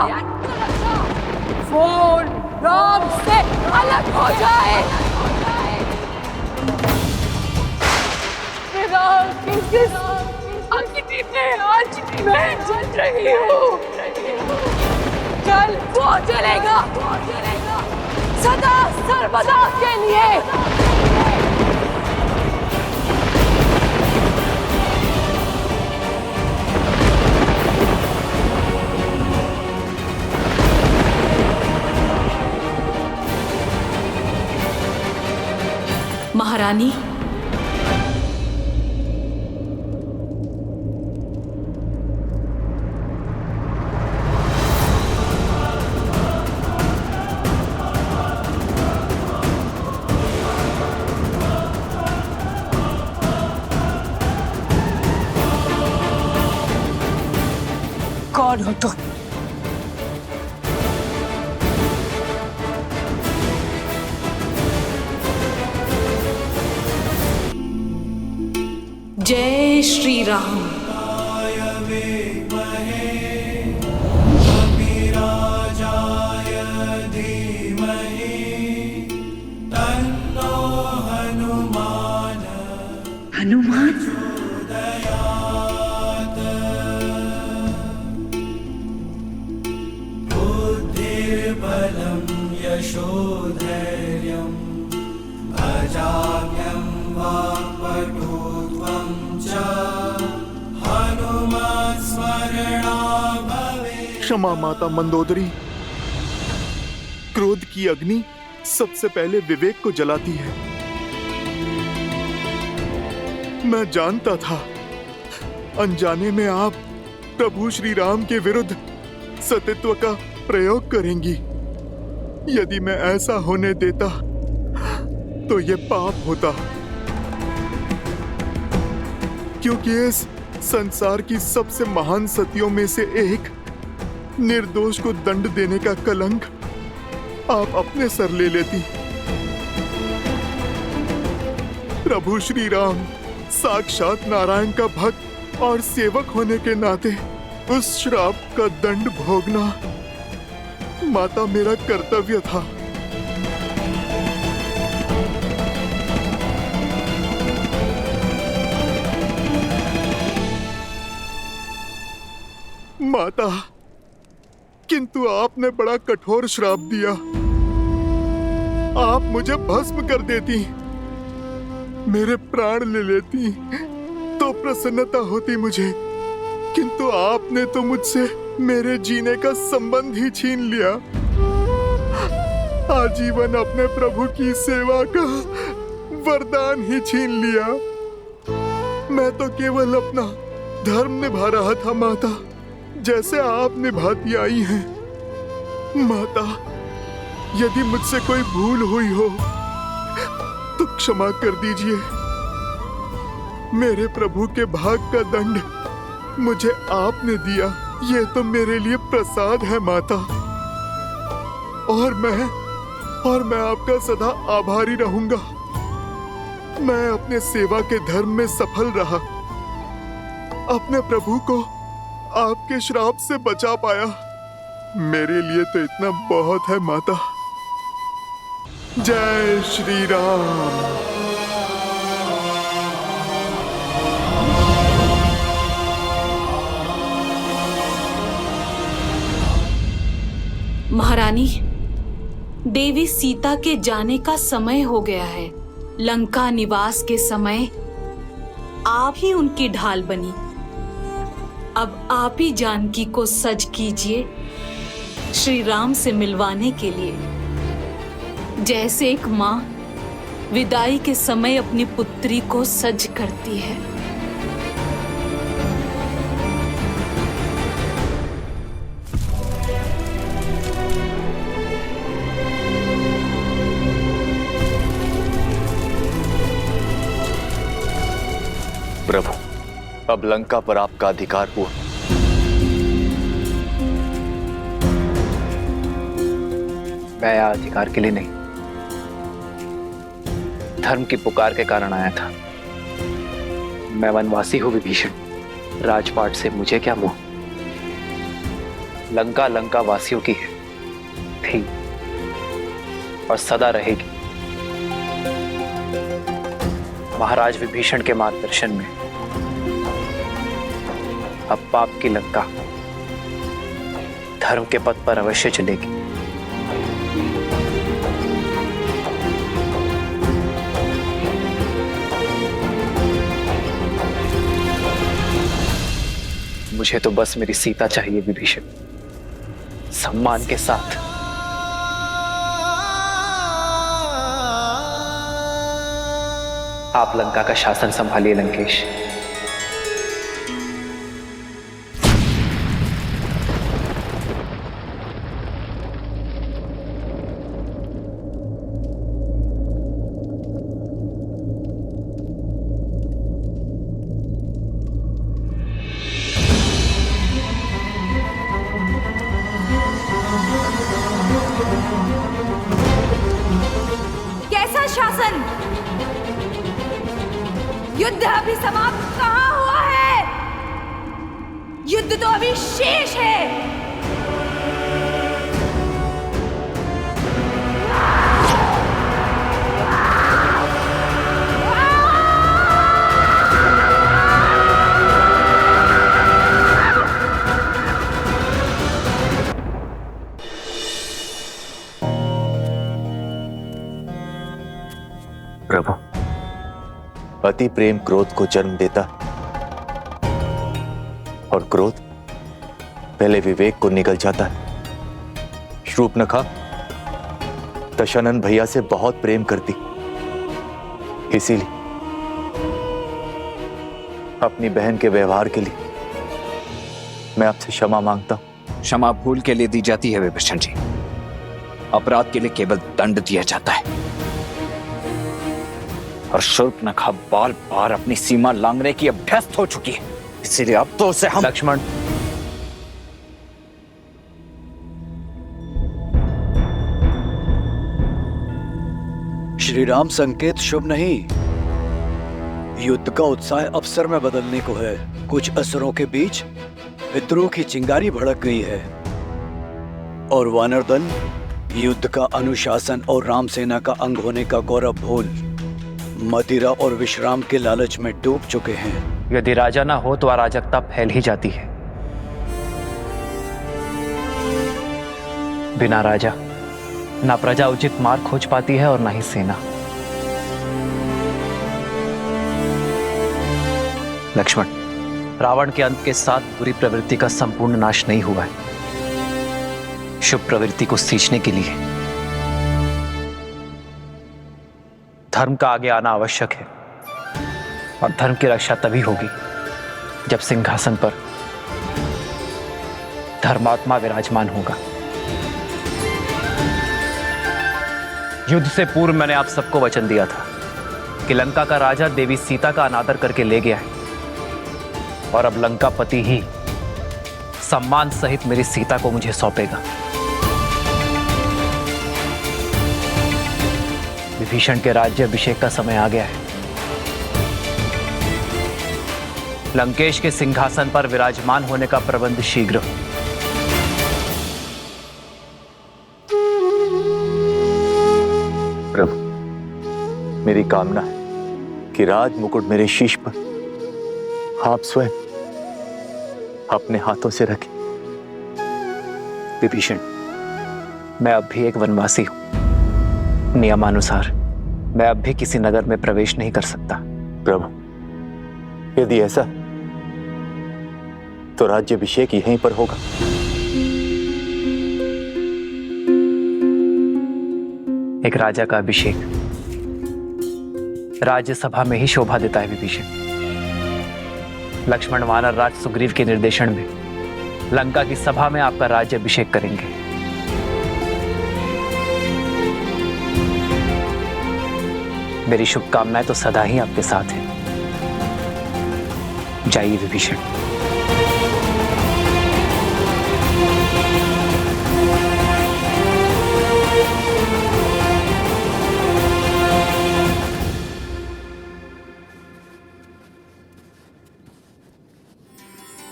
वो राम से अलग हो जाए। राम की जिस अग्नि में आज मैं जल रही हूँ, कल वो जलेगा सदा सर्वदा के लिए। महारानी, कौन हो तुम? जय श्री राम। हनुमान, बुद्धिर्बलं यशोधैर्यं भजाम्यं वाक्पटुत्वं च हनुमत्स्मरणा भवेत्। क्षमा माता मंदोदरी। क्रोध की अग्नि सबसे पहले विवेक को जलाती है। मैं जानता था अनजाने में आप प्रभु श्री राम के विरुद्ध सतीत्व का प्रयोग करेंगी। यदि मैं ऐसा होने देता तो ये पाप होता, क्योंकि इस संसार की सबसे महान सतियों में से एक निर्दोष को दंड देने का कलंक आप अपने सर ले लेती। प्रभु श्री राम साक्षात नारायण का भक्त और सेवक होने के नाते उस श्राप का दंड भोगना माता मेरा कर्तव्य था। माता, किंतु आपने बड़ा कठोर श्राप दिया। आप मुझे भस्म कर देती, मेरे प्राण ले लेती तो प्रसन्नता होती मुझे, किंतु आपने तो मुझसे मेरे जीने का संबंध ही छीन लिया। आजीवन अपने प्रभु की सेवा का वरदान ही छीन लिया। मैं तो केवल अपना धर्म निभा रहा था माता, जैसे आप निभाती आई हैं। माता, यदि मुझसे कोई भूल हुई हो तो क्षमा कर दीजिए। मेरे प्रभु के भाग का दंड मुझे आपने दिया, ये तो मेरे लिए प्रसाद है माता। और मैं आपका सदा आभारी रहूंगा। मैं अपने सेवा के धर्म में सफल रहा, अपने प्रभु को आपके श्राप से बचा पाया। मेरे लिए तो इतना बहुत है माता। जय श्री राम। महारानी, देवी सीता के जाने का समय हो गया है। लंका निवास के समय आप ही उनकी ढाल बनी। अब आप ही जानकी को सज कीजिए श्री राम से मिलवाने के लिए, जैसे एक माँ विदाई के समय अपनी पुत्री को सज करती है। प्रभु, अब लंका पर आपका अधिकार हुआ। मैं यहाँ अधिकार के लिए नहीं, धर्म की पुकार के कारण आया था। मैं वनवासी हूं विभीषण, राजपाट से मुझे क्या मोह। लंका लंका वासियों की है, थी और सदा रहेगी। महाराज विभीषण के मार्गदर्शन में अब पाप की लंका धर्म के पथ पर अवश्य चलेगी। मुझे तो बस मेरी सीता चाहिए विभीषण, सम्मान के साथ। आप लंका का शासन संभालिए लंकेश। कैसा शासन? युद्ध अभी समाप्त कहाँ हुआ है? युद्ध तो अभी शेष है। प्रभु, अति प्रेम क्रोध को जन्म देता और क्रोध पहले विवेक को निगल जाता है। शूर्पणखा दशानन भैया से बहुत प्रेम करती, इसीलिए अपनी बहन के व्यवहार के लिए मैं आपसे क्षमा मांगता हूं। क्षमा भूल के लिए दी जाती है विभीषण जी, अपराध के लिए केवल दंड दिया जाता है। और शूर्पणखा बार बार अपनी सीमा लांघने की अभ्यस्त हो चुकी है, इसीलिए अब तो उसे हम। लक्ष्मण, श्री राम संकेत शुभ नहीं। युद्ध का उत्साह अवसर में बदलने को है। कुछ असुरों के बीच विद्रोह की चिंगारी भड़क गई है और वानर दल युद्ध का अनुशासन और राम सेना का अंग होने का गौरव भूल मदिरा और विश्राम के लालच में डूब चुके हैं। यदि राजा ना हो तो अराजकता फैल ही जाती है। बिना राजा ना प्रजा उचित मार्ग खोज पाती है और ना ही सेना। लक्ष्मण, रावण के अंत के साथ बुरी प्रवृत्ति का संपूर्ण नाश नहीं हुआ है। शुभ प्रवृत्ति को सींचने के लिए धर्म का आगे आना आवश्यक है और धर्म की रक्षा तभी होगी जब सिंहासन पर धर्मात्मा विराजमान होगा। युद्ध से पूर्व मैंने आप सबको वचन दिया था कि लंका का राजा देवी सीता का अनादर करके ले गया है और अब लंकापति ही सम्मान सहित मेरी सीता को मुझे सौंपेगा। विभीषण के राज्य अभिषेक का समय आ गया है। लंकेश के सिंहासन पर विराजमान होने का प्रबंध शीघ्र हो। प्रभु, मेरी कामना है कि राज मुकुट मेरे शीश पर आप स्वयं अपने हाथों से रखें। विभीषण, मैं अब भी एक वनवासी हूं। नियमानुसार मैं अब भी किसी नगर में प्रवेश नहीं कर सकता। प्रभु, यदि ऐसा तो राज्याभिषेक यहीं पर होगा। एक राजा का अभिषेक राज्यसभा में ही शोभा देता है विभीषण। लक्ष्मण वानर राज सुग्रीव के निर्देशन में लंका की सभा में आपका राज्य अभिषेक करेंगे। मेरी शुभकामनाएं तो सदा ही आपके साथ हैं। जाइए विभीषण।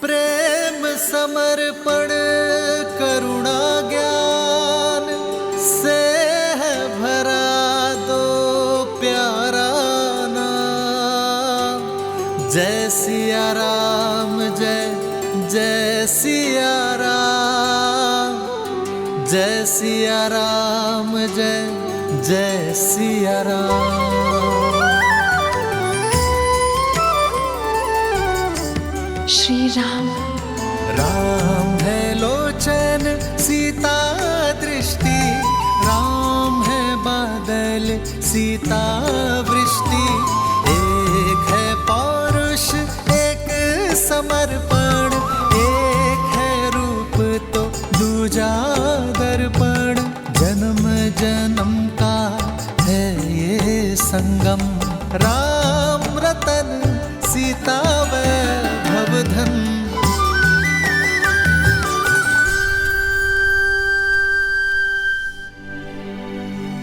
प्रेम समर्पण करुणा ज्ञान से है भरा दो प्यारा नाम। जय सिया राम, जय जय सिया राम, जय सिया राम, जय जय सिया राम। श्री राम। राम है लोचन सीता दृष्टि, राम है बादल सीता वृष्टि। एक है पौरुष एक समर्पण, एक है रूप तो दूजा दर्पण। जन्म जन्म का है ये संगम, राम रतन सीता वैभव धन।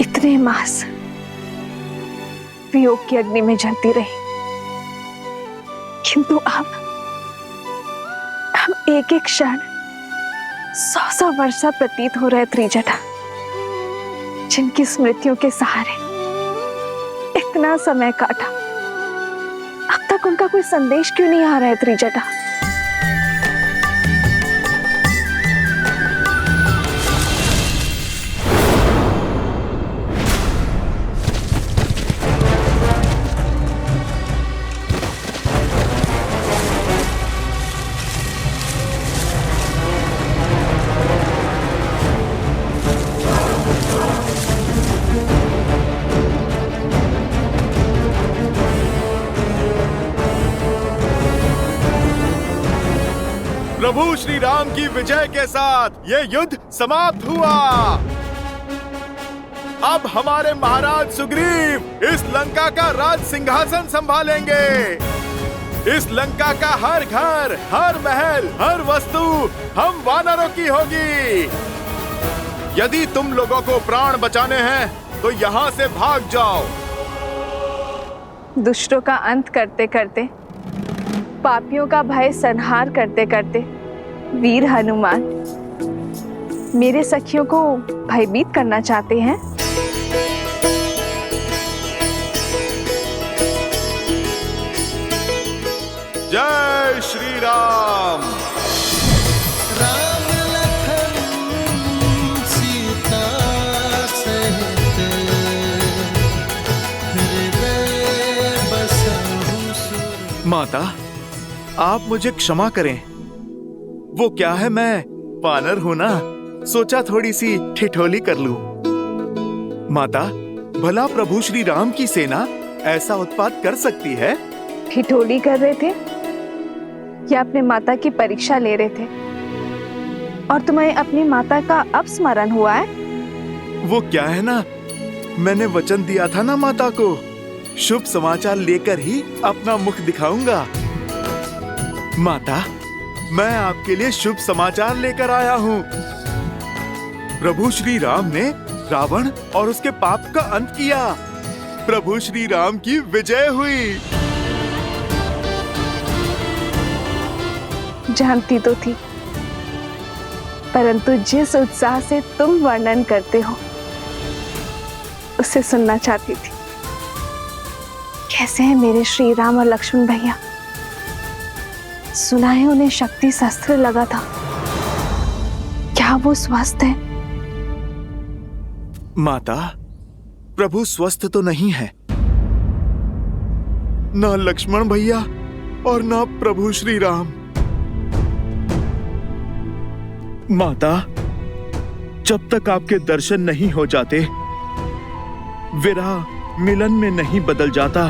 इतने मास वियोग की अग्नि में जलती रही, किंतु अब एक एक क्षण 100 वर्षा प्रतीत हो रहे त्रिजटा, जिनकी स्मृतियों के सहारे इतना समय काटा, अब तक उनका कोई संदेश क्यों नहीं आ रहा है त्रिजटा? प्रभु श्री राम की विजय के साथ ये युद्ध समाप्त हुआ। अब हमारे महाराज सुग्रीव इस लंका का राज सिंहासन संभालेंगे। इस लंका का हर घर, हर महल, हर वस्तु हम वानरों की होगी। यदि तुम लोगों को प्राण बचाने हैं तो यहाँ से भाग जाओ। दुष्टों का अंत करते करते, पापियों का भय संहार करते करते वीर हनुमान मेरे सखियों को भयभीत करना चाहते हैं। जय श्री राम। राम लखन सीता सहित हृदय बसहु सुर। माता, आप मुझे क्षमा करें। वो क्या है, मैं वानर हूं ना, सोचा थोड़ी सी ठिठोली कर लूं। माता, भला प्रभु श्री राम की सेना ऐसा उत्पात कर सकती है? ठिठोली कर रहे थे या अपने माता की परीक्षा ले रहे थे? और तुम्हें अपनी माता का अपस्मरण हुआ है? वो क्या है ना, मैंने वचन दिया था ना माता को, शुभ समाचार लेकर ही अपना मुख दिखाऊंगा। माता, मैं आपके लिए शुभ समाचार लेकर आया हूँ। प्रभु श्री राम ने रावण और उसके पाप का अंत किया। प्रभु श्री राम की विजय हुई। जानती तो थी, परंतु जिस उत्साह से तुम वर्णन करते हो उसे सुनना चाहती थी। कैसे हैं मेरे श्री राम और लक्ष्मण भैया? सुना है उन्हें शक्ति शस्त्र लगा था, क्या वो स्वस्थ है? माता, प्रभु स्वस्थ तो नहीं है। न लक्ष्मण भैया और न प्रभु श्री राम। माता, जब तक आपके दर्शन नहीं हो जाते, विरह मिलन में नहीं बदल जाता,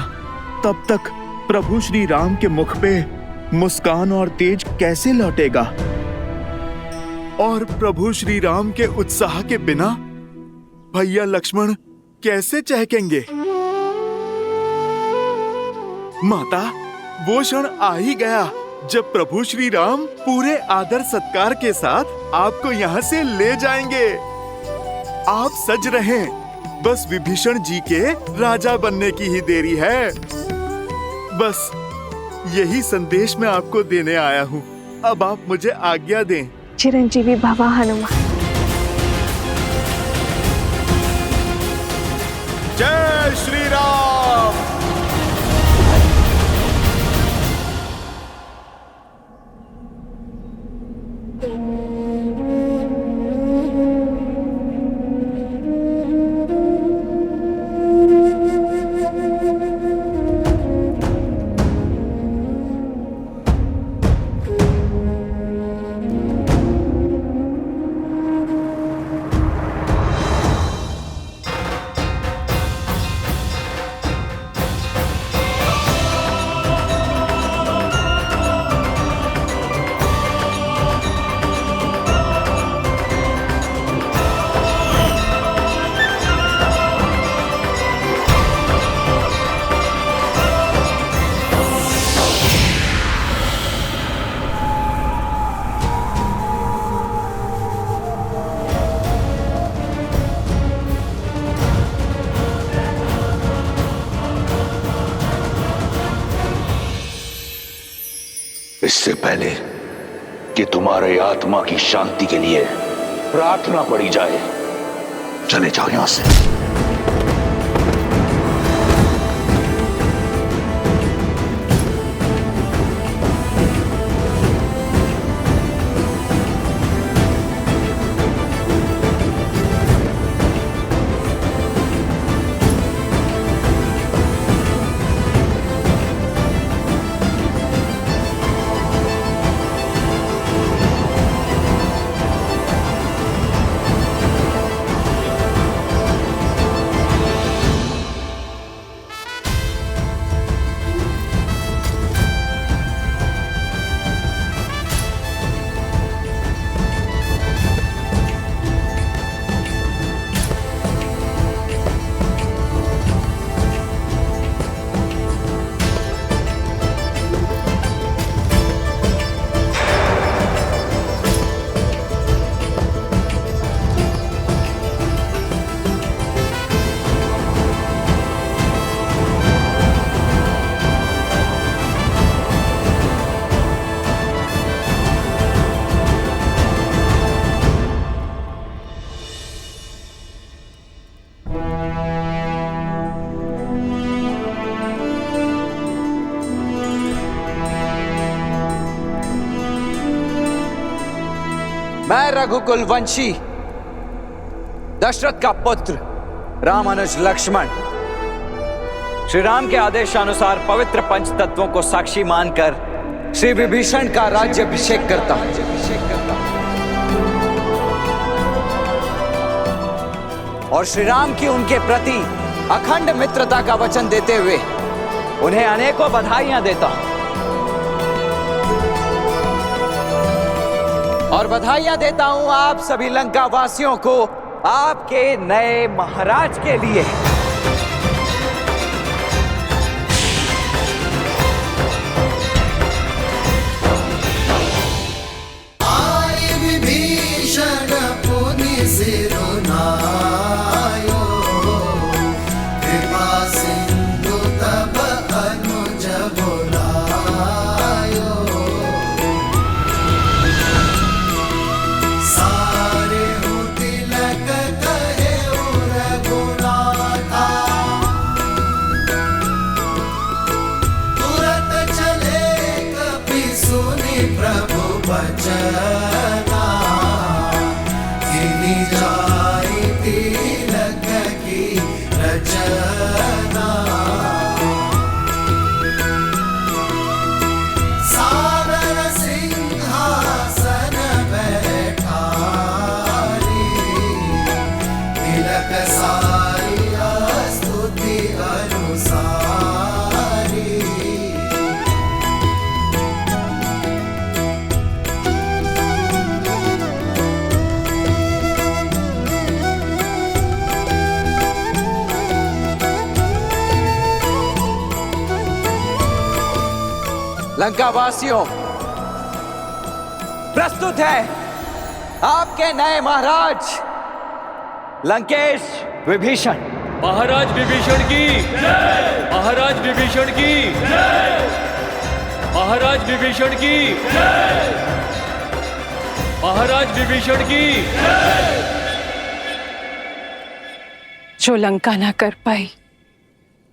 तब तक प्रभु श्री राम के मुख पे मुस्कान और तेज कैसे लौटेगा? और प्रभु श्री राम के उत्साह के बिना भैया लक्ष्मण कैसे चहकेंगे? माता, वो क्षण आ ही गया जब प्रभु श्री राम पूरे आदर सत्कार के साथ आपको यहाँ से ले जाएंगे। आप सज रहें, बस विभीषण जी के राजा बनने की ही देरी है। बस यही संदेश मैं आपको देने आया हूँ। अब आप मुझे आज्ञा दें। चिरंजीवी भवा हनुमान। जय श्री राम। इससे पहले कि तुम्हारे आत्मा की शांति के लिए प्रार्थना पड़ी जाए, चले जाओ यहां से। मैं रघुकुल वंशी दशरथ का पुत्र रामानुज लक्ष्मण श्री राम के आदेशानुसार पवित्र पंच तत्वों को साक्षी मानकर श्री विभीषण का राज्याभिषेक करता हूं। और श्री राम की उनके प्रति अखंड मित्रता का वचन देते हुए उन्हें अनेकों बधाइयां देता हूं और बधाइयां देता हूं आप सभी लंका वासियों को आपके नए महाराज के लिए। विभीषण पुनि सिरुनायो कृपा सिंधु तब अनुज बुलायो सारे हो तिलक कहे रघुनाथा तुरत चले कपि सुनि प्रभु बचन तिलक की रचना सादर सिंहासन बैठारी तिलक सारी स्तुति अनुसारी लंका वासियों, प्रस्तुत है आपके नए महाराज लंकेश विभीषण। महाराज विभीषण की जय। महाराज विभीषण की जय। महाराज विभीषण की जय। महाराज विभीषण की जय। जो लंका ना कर पाई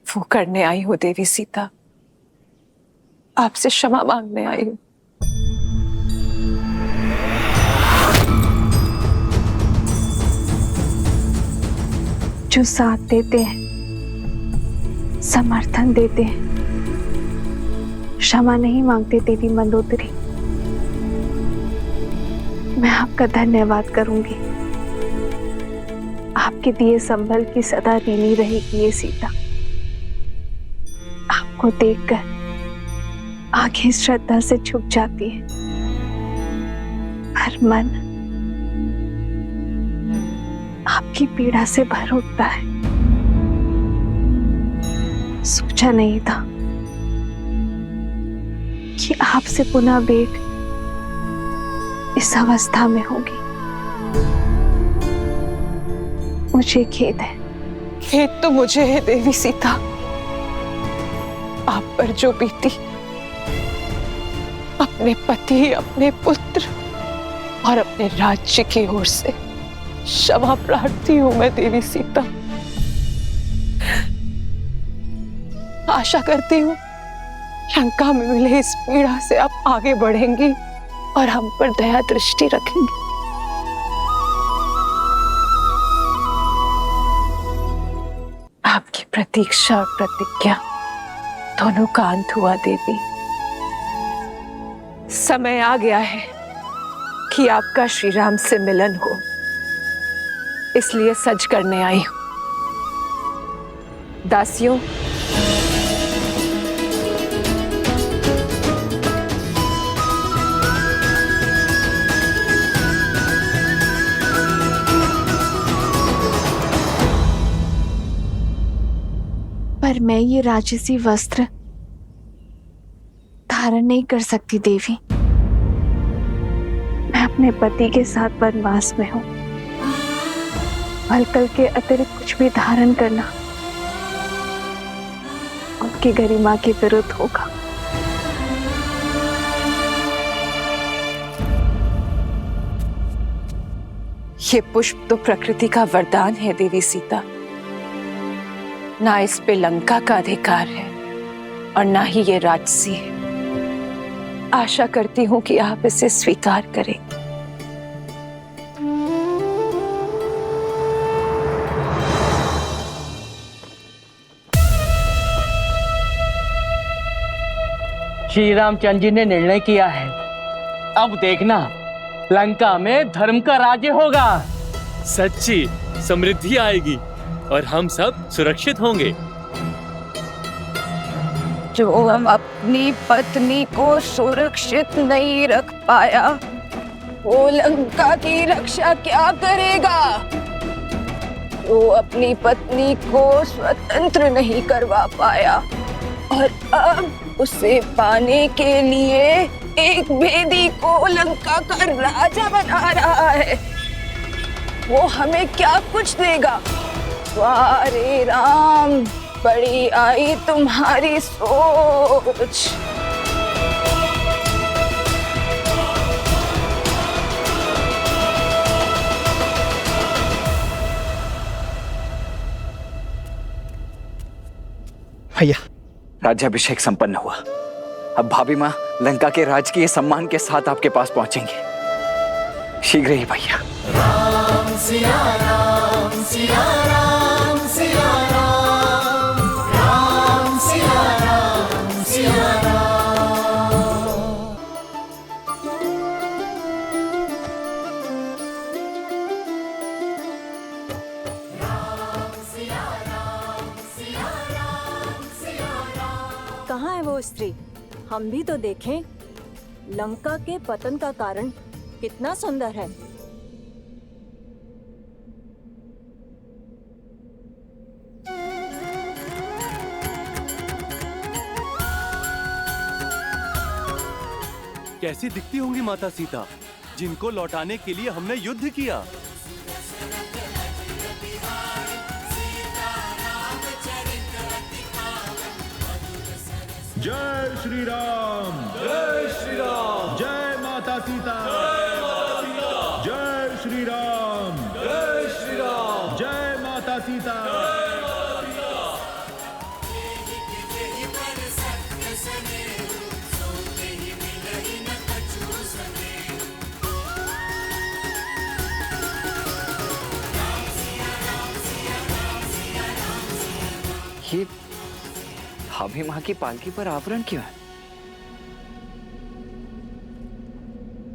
वो करने आई हो देवी सीता। आपसे क्षमा मांगने आई हूं। जो साथ देते हैं, समर्थन देते हैं, क्षमा नहीं मांगते देवी मंदोदरी। मैं आपका धन्यवाद करूंगी। आपके दिए संबल की सदा ऋणी रहेगी ये सीता। आपको देखकर आंखें श्रद्धा से झुक जाती है, हर मन आपकी पीड़ा से भर उठता है। सोचा नहीं था कि आपसे पुनः भेंट इस अवस्था में होगी। मुझे खेद है। खेद तो मुझे है देवी सीता। आप पर जो बीती, अपने पति, अपने पुत्र और अपने राज्य की ओर से क्षमा प्रार्थी हूं मैं देवी सीता। आशा करती हूं लंका में मिले इस पीड़ा से आप आगे बढ़ेंगी और हम पर दया दृष्टि रखेंगे। आपकी प्रतीक्षा और प्रतिज्ञा दोनों का अंत हुआ देवी। समय आ गया है कि आपका श्री राम से मिलन हो, इसलिए सज करने आई हूं। दासियों, पर मैं ये राजसी वस्त्र धारण नहीं कर सकती देवी। मैं अपने पति के साथ वनवास में हूं। भलकल के अतिरिक्त कुछ भी धारण करना उनकी गरिमा के विरुद्ध होगा। ये पुष्प तो प्रकृति का वरदान है देवी सीता। ना इस पे लंका का अधिकार है और ना ही ये राजसी है। आशा करती हूं कि आप इसे स्वीकार करें। श्री रामचंद्र जी ने निर्णय किया है, अब देखना लंका में धर्म का राज्य होगा। सच्ची समृद्धि आएगी। और हम सब सुरक्षित होंगे। जो अपनी पत्नी को सुरक्षित नहीं रख पाया, वो लंका की रक्षा क्या करेगा? वो अपनी पत्नी को स्वतंत्र नहीं करवा पाया और अब उसे पाने के लिए एक भेदी को लंका का राजा बना रहा है। वो हमें क्या कुछ देगा? वाह रे राम, बड़ी आई तुम्हारी सोच। भैया, राज्याभिषेक संपन्न हुआ। अब भाभी माँ लंका के राजकीय सम्मान के साथ आपके पास पहुंचेंगे शीघ्र ही भैया। राम सिया राम सिया राम सिया राम, राम सिया राम सिया राम। कहाँ है वो स्त्री? हम भी तो देखें। लंका के पतन का कारण कितना सुंदर है। कैसी दिखती होंगी माता सीता, जिनको लौटाने के लिए हमने युद्ध किया। जय श्री राम, जय श्री राम, जय माता सीता, जय श्री राम, जय श्री राम, जय माता सीता। ये भाभी माँ की पालकी पर आवरण क्यों है?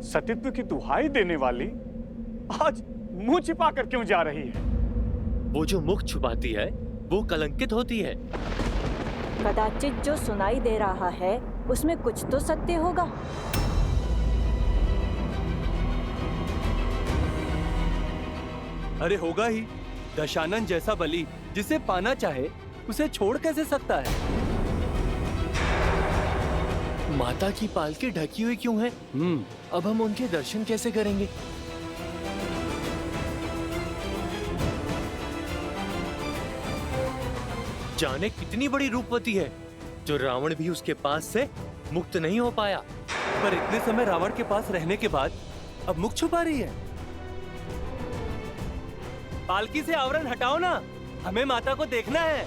सतीत्व की दुहाई देने वाली आज मुंह छिपा कर क्यों जा रही है? वो जो मुख छुपाती है वो कलंकित होती है। कदाचित जो सुनाई दे रहा है उसमें कुछ तो सत्य होगा। अरे होगा ही। दशानन जैसा बलि जिसे पाना चाहे उसे छोड़ कैसे सकता है? माता की पालकी ढकी हुई क्यों है? अब हम उनके दर्शन कैसे करेंगे? जाने कितनी बड़ी रूपवती है जो रावण भी उसके पास से मुक्त नहीं हो पाया। पर इतने समय रावण के पास रहने के बाद अब मुख छुपा रही है। पालकी से आवरण हटाओ ना, हमें माता को देखना है।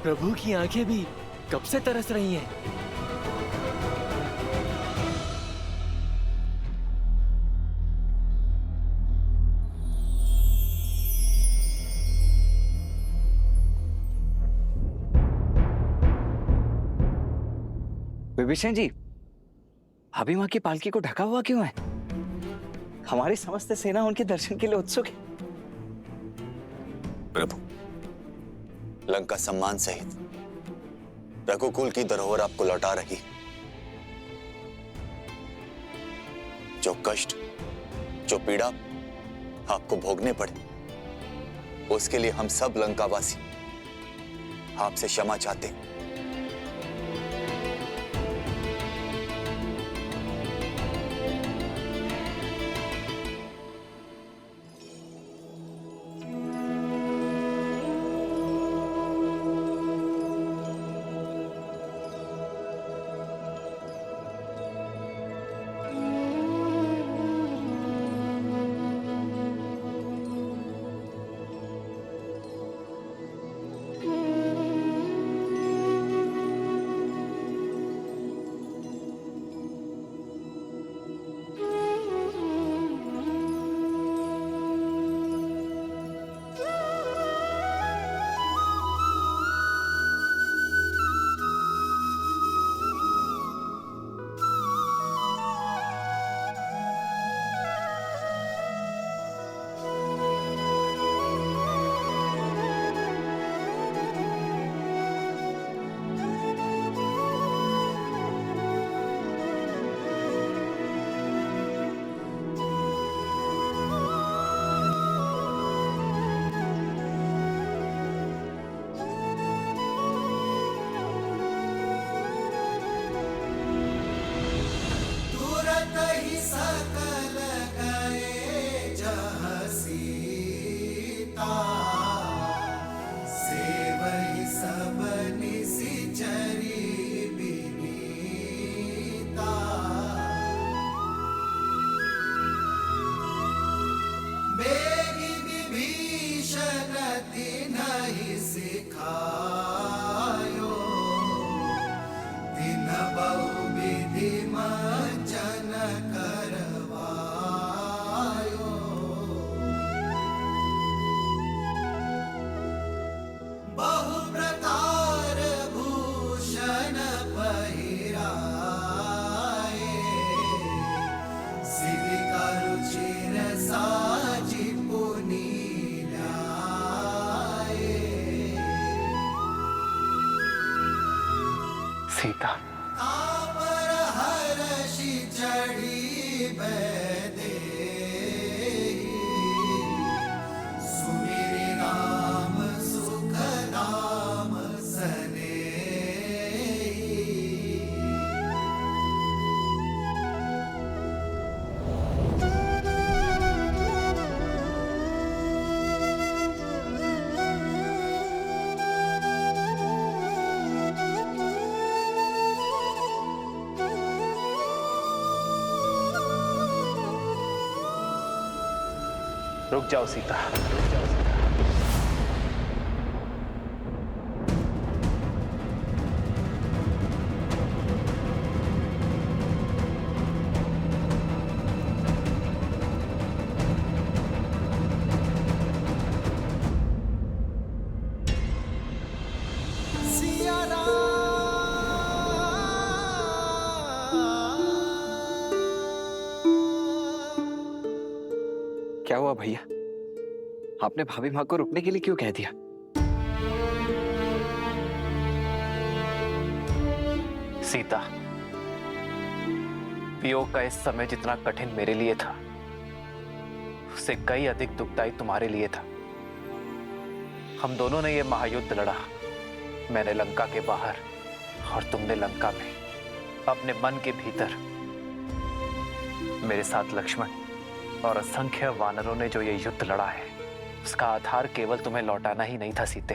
प्रभु की आंखें भी कब से तरस रही हैं। विभीषण जी, भाभी माँ की पालकी को ढका हुआ क्यों है? हमारी समस्त सेना उनके दर्शन के लिए उत्सुक है। प्रभु, लंका सम्मान सहित रघुकुल की धरोहर आपको लौटा रही। जो कष्ट, जो पीड़ा आपको भोगने पड़े, उसके लिए हम सब लंकावासी आपसे क्षमा चाहते हैं। सिखायो दिन बहु विधि मंजन करवायो बहु प्रकार भूषण पहिराए सिविका रुचिर साजी पुनी सीता तापर हर्षि चढ़ी बैदे सुमिरि नाम सुख नाम सने रुक जाओ सीता। सिया क्या हुआ भैया? आपने भाभी माँ को रुकने के लिए क्यों कह दिया? सीता, वियोग का इस समय जितना कठिन मेरे लिए था, उससे कई अधिक दुखदायी तुम्हारे लिए था। हम दोनों ने यह महायुद्ध लड़ा, मैंने लंका के बाहर और तुमने लंका में, अपने मन के भीतर। मेरे साथ लक्ष्मण और असंख्य वानरों ने जो ये युद्ध लड़ा है, उसका आधार केवल तुम्हें लौटाना ही नहीं था सीते,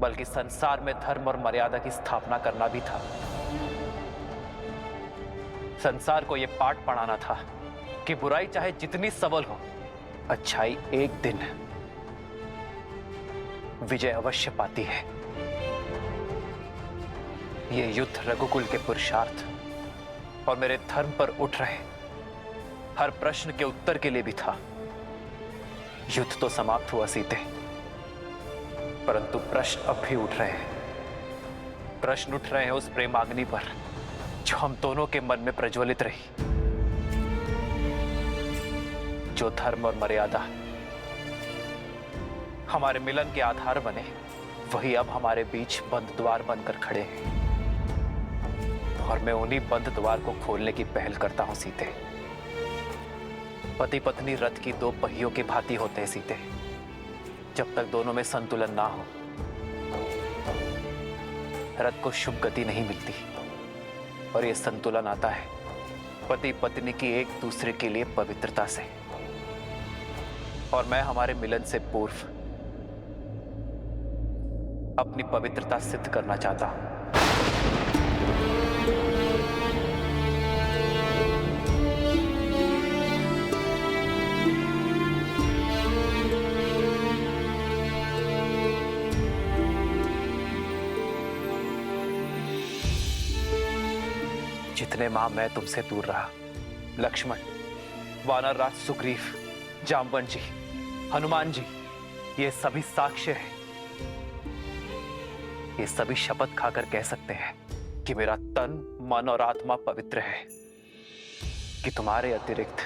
बल्कि संसार में धर्म और मर्यादा की स्थापना करना भी था। संसार को यह पाठ पढ़ाना था कि बुराई चाहे जितनी सबल हो, अच्छाई एक दिन विजय अवश्य पाती है। यह युद्ध रघुकुल के पुरुषार्थ और मेरे धर्म पर उठ रहे हर प्रश्न के उत्तर के लिए भी था। युद्ध तो समाप्त हुआ सीते, परंतु प्रश्न अब भी उठ रहे हैं। प्रश्न उठ रहे हैं उस प्रेमाग्नि पर जो हम दोनों के मन में प्रज्वलित रही। जो धर्म और मर्यादा हमारे मिलन के आधार बने, वही अब हमारे बीच बंद द्वार बनकर खड़े हैं, और मैं उन्हीं बंद द्वार को खोलने की पहल करता हूं सीते। पति पत्नी रथ की दो पहियों की भांति होते हैं सीते। जब तक दोनों में संतुलन ना हो, रथ को शुभ गति नहीं मिलती। और यह संतुलन आता है पति पत्नी की एक दूसरे के लिए पवित्रता से। और मैं हमारे मिलन से पूर्व अपनी पवित्रता सिद्ध करना चाहता हूं। जितने माह मैं तुमसे दूर रहा, लक्ष्मण, वानर राज सुग्रीव, जामवंत जी, हनुमान जी, ये सभी साक्ष्य हैं। ये सभी शपथ खाकर कह सकते हैं कि मेरा तन, मन और आत्मा पवित्र है, कि तुम्हारे अतिरिक्त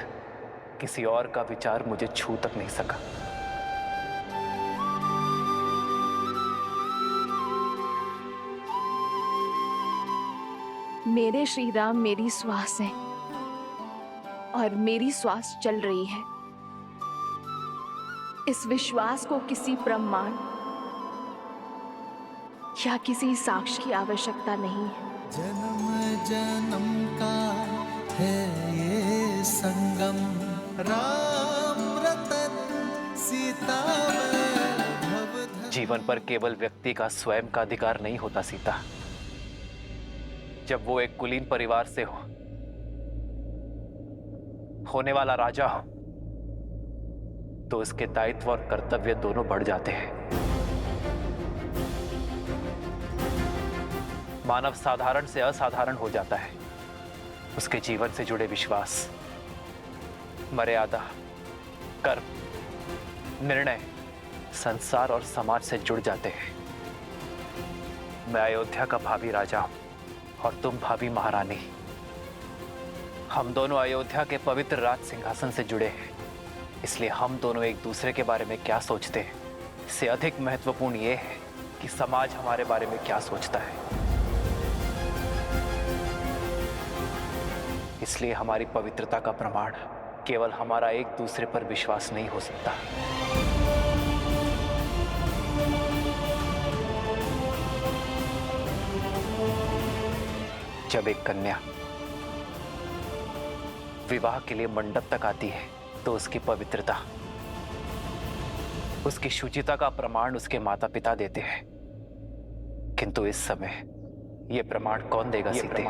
किसी और का विचार मुझे छू तक नहीं सका। मेरे श्री राम मेरी श्वास है और मेरी श्वास चल रही है। इस विश्वास को किसी प्रमाण या किसी साक्ष्य की आवश्यकता नहीं है। जन्म जन्म का है ये संगम, राम रतन सीता वैभव। जीवन पर केवल व्यक्ति का स्वयं का अधिकार नहीं होता सीता। जब वो एक कुलीन परिवार से होने वाला राजा हो, तो उसके दायित्व और कर्तव्य दोनों बढ़ जाते हैं। मानव साधारण से असाधारण हो जाता है। उसके जीवन से जुड़े विश्वास, मर्यादा, कर्म, निर्णय संसार और समाज से जुड़ जाते हैं। मैं अयोध्या का भावी राजा हूं और तुम भावी महारानी। हम दोनों अयोध्या के पवित्र राज सिंहासन से जुड़े हैं, इसलिए हम दोनों एक दूसरे के बारे में क्या सोचते हैं इससे अधिक महत्वपूर्ण यह है कि समाज हमारे बारे में क्या सोचता है। इसलिए हमारी पवित्रता का प्रमाण केवल हमारा एक दूसरे पर विश्वास नहीं हो सकता। जब एक कन्या विवाह के लिए मंडप तक आती है तो उसकी पवित्रता, उसकी शुचिता का प्रमाण उसके माता पिता देते हैं। किंतु इस समय यह प्रमाण कौन देगा सीते?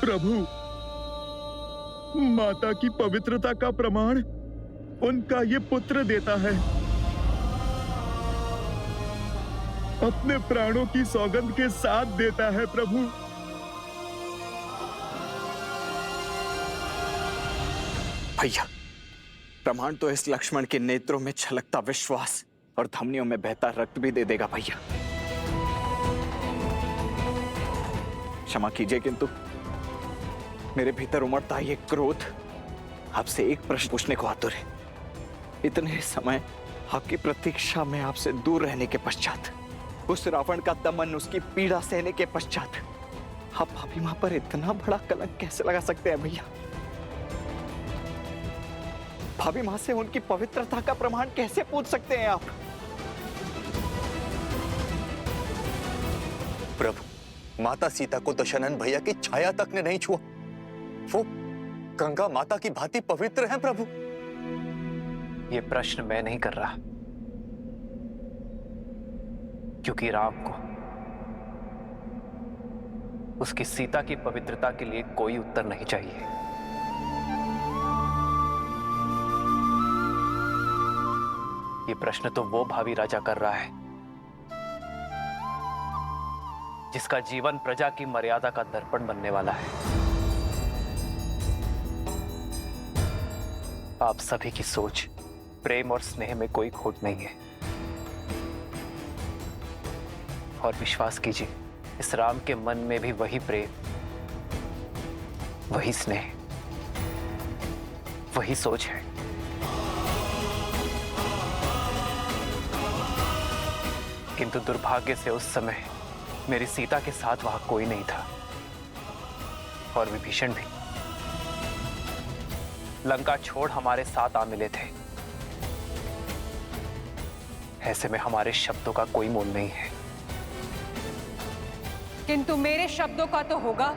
प्रभु, माता की पवित्रता का प्रमाण उनका ये पुत्र देता है। अपने प्राणों की सौगंध के साथ देता है प्रभु। भैया, प्रमाण तो इस लक्ष्मण के नेत्रों में छलकता विश्वास और धमनियों में बहता रक्त भी दे देगा भैया। क्षमा कीजिए, किंतु मेरे भीतर उमड़ता ये क्रोध आपसे एक प्रश्न पूछने को आतुर है। इतने समय आपकी प्रतीक्षा में आपसे दूर रहने के पश्चात, उस रावण का दमन, उसकी पीड़ा सहने के पश्चात, आप भाभी मां पर इतना बड़ा कलंक कैसे लगा सकते हैं भैया? भाभी मां से उनकी पवित्रता का प्रमाण कैसे पूछ सकते हैं आप? प्रभु, माता सीता को दशरथ भैया की छाया तक ने नहीं छुआ। वो गंगा माता की भांति पवित्र हैं प्रभु। यह प्रश्न मैं नहीं कर रहा, क्योंकि राम को उसकी सीता की पवित्रता के लिए कोई उत्तर नहीं चाहिए। यह प्रश्न तो वो भावी राजा कर रहा है जिसका जीवन प्रजा की मर्यादा का दर्पण बनने वाला है। आप सभी की सोच, प्रेम और स्नेह में कोई खोट नहीं है। और विश्वास कीजिए, इस राम के मन में भी वही प्रेम, वही स्नेह, वही सोच है। किंतु दुर्भाग्य से उस समय मेरी सीता के साथ वहां कोई नहीं था, और विभीषण भी लंका छोड़ हमारे साथ आ मिले थे। ऐसे में हमारे शब्दों का कोई मोल नहीं है। किंतु मेरे शब्दों का तो होगा।